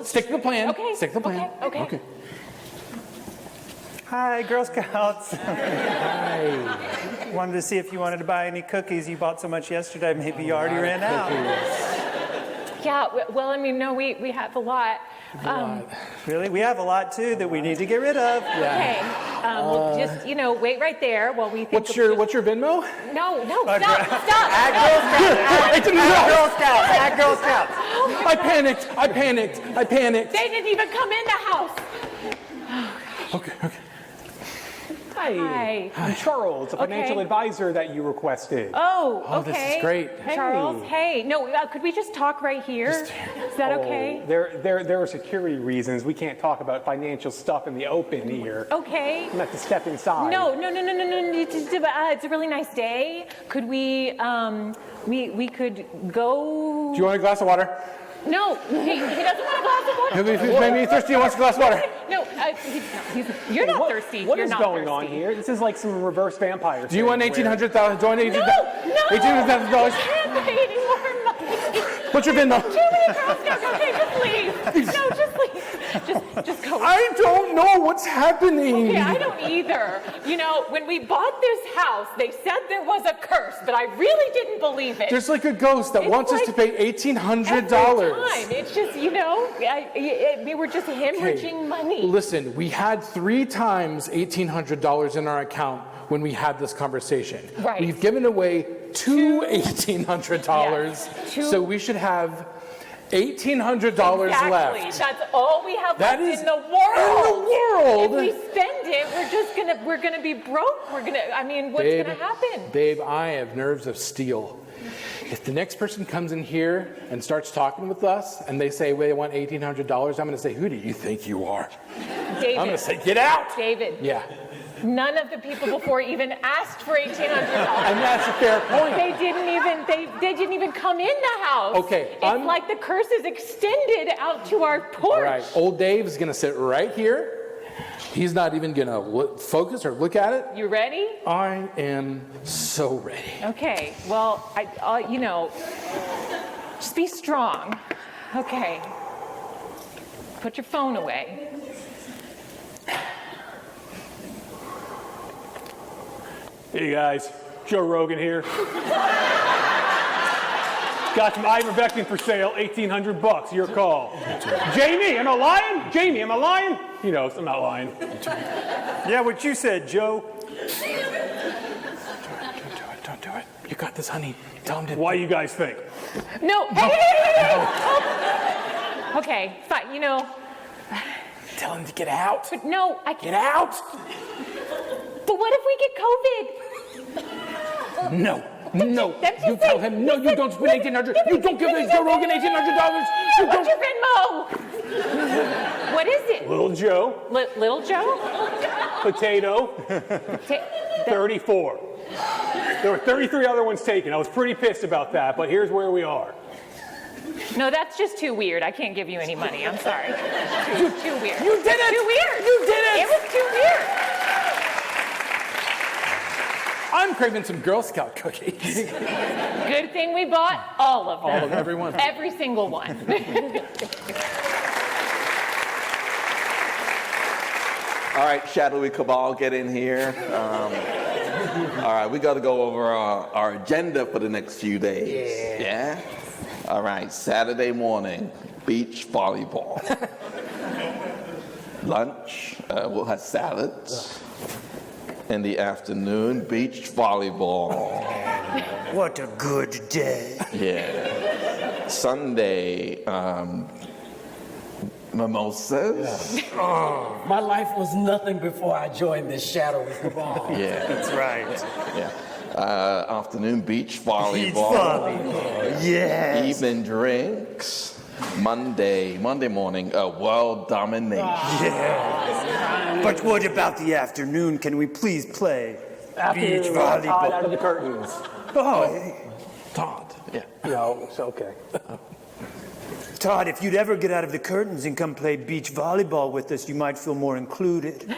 Stick to the plan. Okay. Stick to the plan. Okay. Hi, Girl Scouts. Hi. Wanted to see if you wanted to buy any cookies. You bought so much yesterday, maybe you already ran out. Yeah, well, I mean, no, we have a lot. Really? We have a lot, too, that we need to get rid of. Okay. We'll just, you know, wait right there while we think. What's your Venmo? No, stop. At Girl Scouts. At Girl Scouts. I panicked. They didn't even come in the house. Okay. Hi. I'm Charles, a financial advisor that you requested. Oh, okay. This is great. Charles, hey. No, could we just talk right here? Is that okay? There are security reasons. We can't talk about financial stuff in the open here. Okay. I'm have to step inside. No. It's a really nice day. Could we could go. Do you want a glass of water? No, he doesn't want a glass of water. Maybe he's thirsty and wants a glass of water. No, you're not thirsty. What You're is not going thirsty. on here? This is like some reverse vampire. Do you want $1,800? Do you want $1,800? No, I can't pay any more money. What's your Venmo? Too many Girl Scouts. Okay, just leave. No, just leave. Just go. I don't know what's happening. Okay, I don't either. You know, when we bought this house, they said there was a curse, but I really didn't believe it. There's like a ghost that wants us to pay $1,800. It's just, you know, we were just hemorrhaging money. Listen, we had 3 times $1,800 in our account when we had this conversation. Right. We've given away two $1,800, Yes. so we should have $1,800 Exactly. left. That's all we have That left is in the world. in the world. If we spend it, we're gonna be broke. I mean, what's gonna happen? Babe, I have nerves of steel. If the next person comes in here and starts talking with us and they say they want $1,800, I'm going to say, who do you think you are? David. I'm going to say, get out. David. Yeah. None of the people before even asked for $1,800. And that's a fair point. They didn't even come in the house. Okay, It's like the curse is extended out to our porch. All right, old Dave's going to sit right here. He's not even going to focus or look at it. You ready? I am so ready. Okay, well, just be strong. Okay. Put your phone away. Hey guys, Joe Rogan here. Got some ivermectin for sale, $1,800. Your call. Jamie, am I lying? Jamie, am I lying? He knows I'm not lying. Yeah, what you said, Joe. Don't do it. You got this, honey. Tell him to. Why you guys think? No. Hey. Okay, fine. Tell him to get out. But no, I Get can't. out. But what if we get COVID? No. That's You just tell like- him. No, you don't spend $1,800. You don't give Joe Rogan $1,800. You What's don't. your Venmo? What is it? Little Joe, Little Joe? potato, 34. There were 33 other ones taken. I was pretty pissed about that, but here's where we are. No, that's just too weird. I can't give you any money. I'm sorry. Too weird. You did it. Too weird. You did it. It was too weird. I'm craving some Girl Scout cookies. Good thing we bought all of them. All of every one. Every single one. All right, shadowy cabal, get in here. All right, we got to go over our agenda for the next few days. Yeah? All right, Saturday morning, beach volleyball. Lunch, we'll have salads. In the afternoon, beach volleyball. What a good day. Yeah. Sunday, mimosas. Oh, my life was nothing before I joined this shadowy cabal. Yeah. That's right. Yeah. Afternoon, beach volleyball. Beach volleyball. Yes. Evening drinks. Monday morning, world domination. Yes. But what about the afternoon? Can we please play beach Todd volleyball? out of the curtains. Oh, Todd. Yeah. No, it's okay. Todd, if you'd ever get out of the curtains and come play beach volleyball with us, you might feel more included.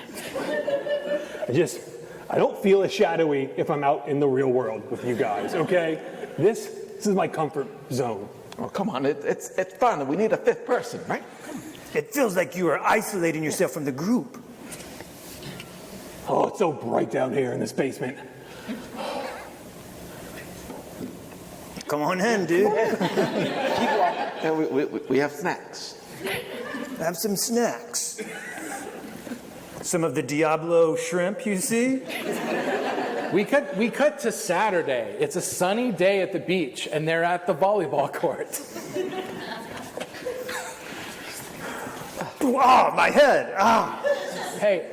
I don't feel as shadowy if I'm out in the real world with you guys, okay? This is my comfort zone. Oh, come on, it's fun. We need a fifth person, right? It feels like you are isolating yourself from the group. Oh, it's so bright down here in this basement. Come on in, dude. Yeah, we have snacks. Have some snacks. Some of the Diablo shrimp, you see? We cut to Saturday. It's a sunny day at the beach, and they're at the volleyball court. Oh, my head. Ah. Hey,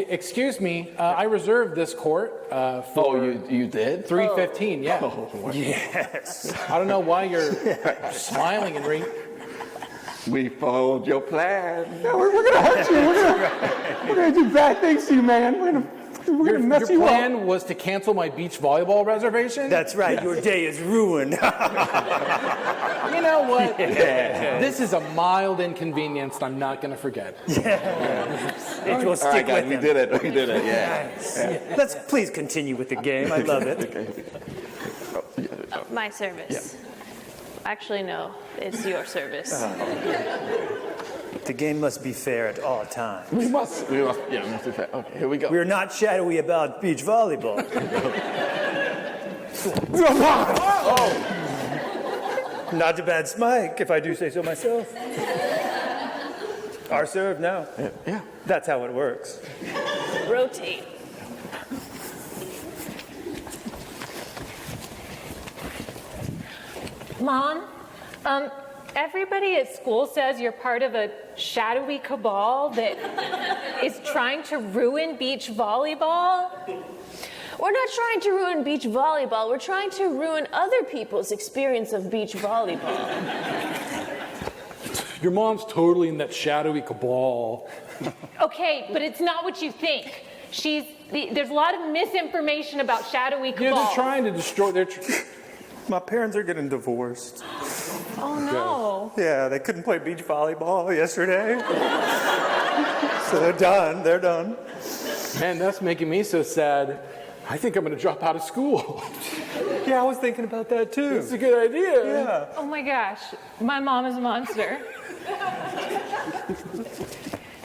excuse me. I reserved this court for you did? 3:15. Yeah. Oh, Yes. I don't know why you're smiling and We followed your plan. Yeah, we're gonna hurt you. We're gonna do bad things to you, man. We're gonna mess Your you plan up. was to cancel my beach volleyball reservation? That's right. Your day is ruined. You know what? This is a mild inconvenience I'm not going to forget. It will All stick right, guys, with we him. did it. We did it. Yeah. Nice. Let's please continue with the game. I love it. My service. Actually, no, it's your service. The game must be fair at all times. We must be fair. Okay, here we go. We're not shadowy about beach volleyball. Not a bad smike, if I do say so myself. Our serve now. Yeah. That's how it works. Rotate. Mom, everybody at school says you're part of a shadowy cabal that is trying to ruin beach volleyball. We're not trying to ruin beach volleyball. We're trying to ruin other people's experience of beach volleyball. Your mom's totally in that shadowy cabal. Okay, but it's not what you think. There's a lot of misinformation about shadowy cabal. Yeah, they're trying to destroy their... My parents are getting divorced. Oh, no. Yeah, they couldn't play beach volleyball yesterday. So they're done. Man, that's making me so sad. I think I'm going to drop out of school. Yeah, I was thinking about that too. It's a good idea. Yeah. Oh my gosh, my mom is a monster.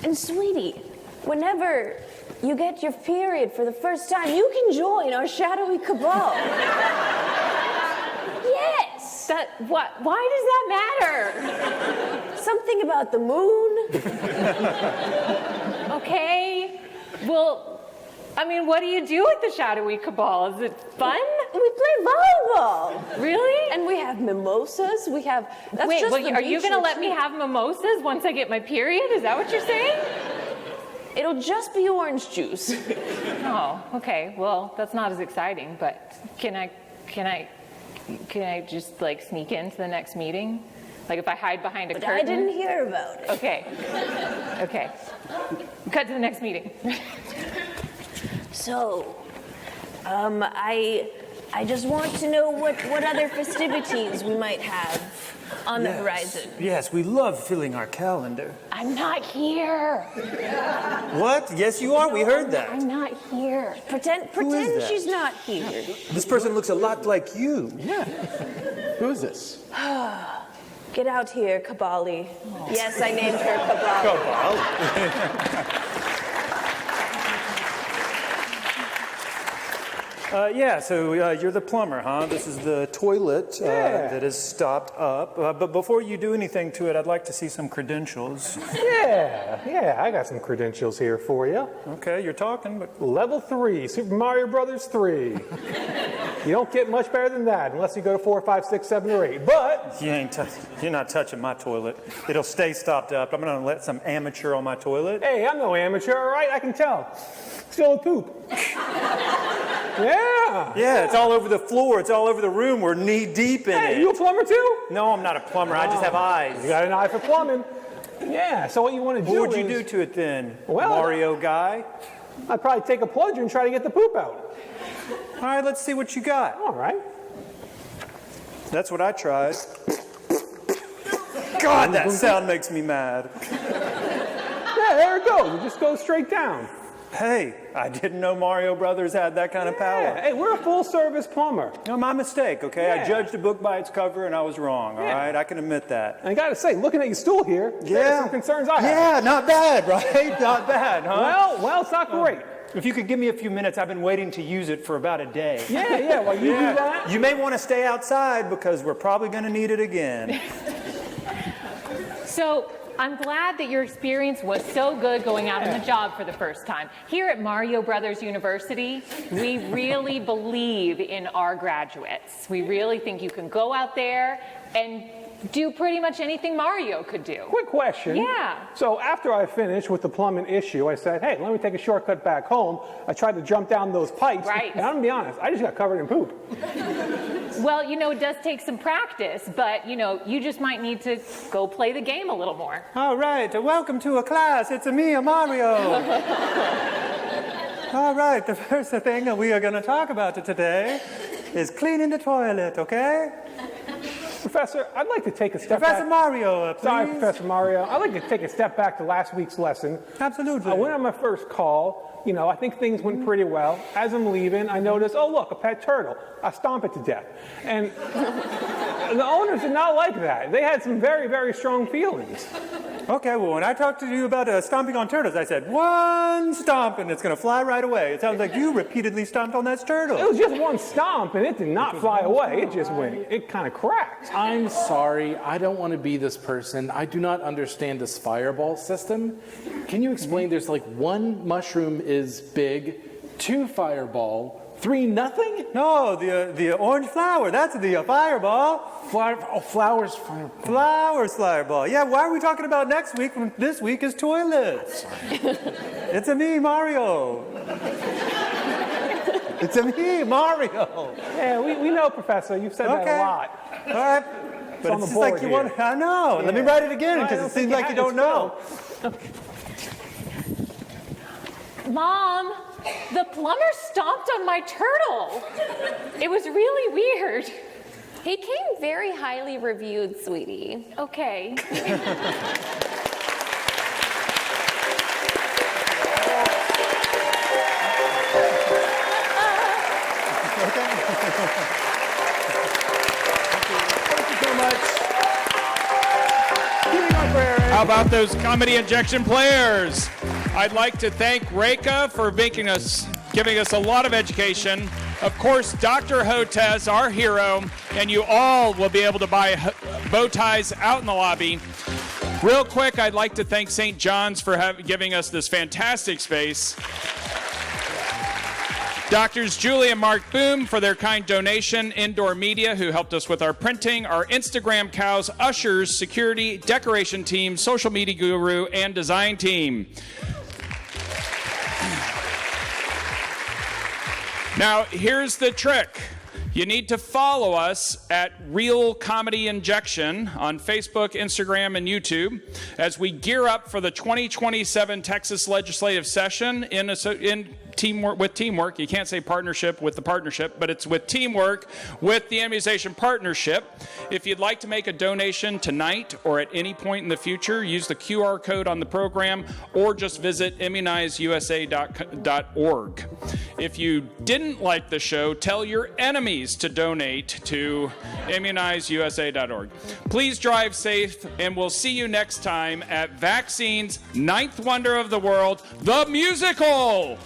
And sweetie, whenever you get your period for the first time, you can join our shadowy cabal. Yes. Why does that matter? Something about the moon. Okay, well, I mean, what do you do with the shadowy cabal? Is it fun? We play volleyball. Really? And we have mimosas. Wait, are you going to let me have mimosas once I get my period? Is that what you're saying? It'll just be orange juice. Oh, okay. Well, that's not as exciting, but can I just like sneak into the next meeting? Like if I hide behind a curtain? I didn't hear about it. Okay. Cut to the next meeting. So, I just want to know what other festivities we might have on the horizon. Yes, we love filling our calendar. I'm not here. What? Yes, you are. We heard that. I'm not here. Pretend that? she's not here. This person looks a lot like you. Yeah. Who is this? Get out here, Kabali. Yes, I named her Kabali. So you're the plumber, huh? This is the toilet that is stopped up. But before you do anything to it, I'd like to see some credentials. Yeah, I got some credentials here for you. Okay, you're talking, but... Level 3, Super Mario Brothers 3. You don't get much better than that unless you go to 4, 5, 6, 7, or 8. But You're not touching my toilet. It'll stay stopped up. I'm going to let some amateur on my toilet. hey, I'm no amateur, all right? I can tell. Still a poop. Yeah, it's all over the floor. It's all over the room. We're knee deep in it. Hey, you a plumber too? No, I'm not a plumber. I just have eyes. You got an eye for plumbing. Yeah, so what you want to do What would you do to it then, Well, Mario guy? I'd probably take a plunger and try to get the poop out. All right, let's see what you got. All right. That's what I tried. God, that sound makes me mad. Yeah, there it goes. It just goes straight down. Hey, I didn't know Mario Brothers had that kind of power. Yeah, hey, we're a full-service plumber. No, my mistake, okay? Yeah. I judged a book by its cover and I was wrong, all right? I can admit that. And I got to say, looking at your stool here, there's some concerns I have. Yeah, not bad, right? Not bad, huh? Well, it's not great. If you could give me a few minutes, I've been waiting to use it for about a day. Yeah, while you do that. You may want to stay outside because we're probably going to need it again. So I'm glad that your experience was so good going out on the job for the first time. Here at Mario Brothers University, we really believe in our graduates. We really think you can go out there and do pretty much anything Mario could do. Quick question. Yeah. So after I finished with the plumbing issue, I said, hey, let me take a shortcut back home. I tried to jump down those pipes. Right. And I'm going to be honest, I just got covered in poop. Well, it does take some practice, but, you just might need to go play the game a little more. All right, welcome to a class. It's me, Mario. All right, the first thing that we are going to talk about today is cleaning the toilet, okay? Professor, I'd like to take a step Professor back. Mario, please. Sorry, Professor Mario. I'd like to take a step back to last week's lesson. Absolutely. I went on my first call. I think things went pretty well. As I'm leaving, I noticed, oh, look, a pet turtle. I stomp it to death. And the owners did not like that. They had some very, very strong feelings. Okay, well, when I talked to you about stomping on turtles, I said, one stomp, and it's going to fly right away. It sounds like you repeatedly stomped on that turtle. It was just one stomp, and it did not fly away. It just went, it kind of cracked. I'm sorry. I don't want to be this person. I do not understand this fireball system. Can you explain? There's like one mushroom is big, 2 fireball, 3 nothing? No, the orange flower. That's the fireball. Flowers fireball. Flowers fireball. Yeah, why are we talking about next week when this week is toilets? It's me, Mario. It's me, Mario. Yeah, we know, Professor. You've said that a lot. All right. But on it's the just like board you here. want. I know. Let me Yeah. write it again I because don't it think seems you like you have- don't know. Mom, the plumber stomped on my turtle. It was really weird. He came very highly reviewed, sweetie. Okay. How about those comedy injection players? I'd like to thank Rekha for giving us a lot of education. Of course, Dr. Hotez, our hero, and you all will be able to buy bow ties out in the lobby. Real quick, I'd like to thank St. John's for giving us this fantastic space. Doctors Julie and Mark Boom for their kind donation, Indoor Media, who helped us with our printing, our Instagram cows, ushers, security, decoration team, social media guru, and design team. Now, here's the trick. You need to follow us at Real Comedy Injection on Facebook, Instagram, and YouTube as we gear up for the 2027 Texas legislative session in teamwork with teamwork. You can't say partnership with the partnership, but it's with teamwork with the Immunization Partnership. If you'd like to make a donation tonight or at any point in the future, use the QR code on the program or just visit immunizeusa.org. If you didn't like the show, tell your enemies to donate to immunizeusa.org. Please drive safe, and we'll see you next time at Vaccine's Ninth Wonder of the World, the musical.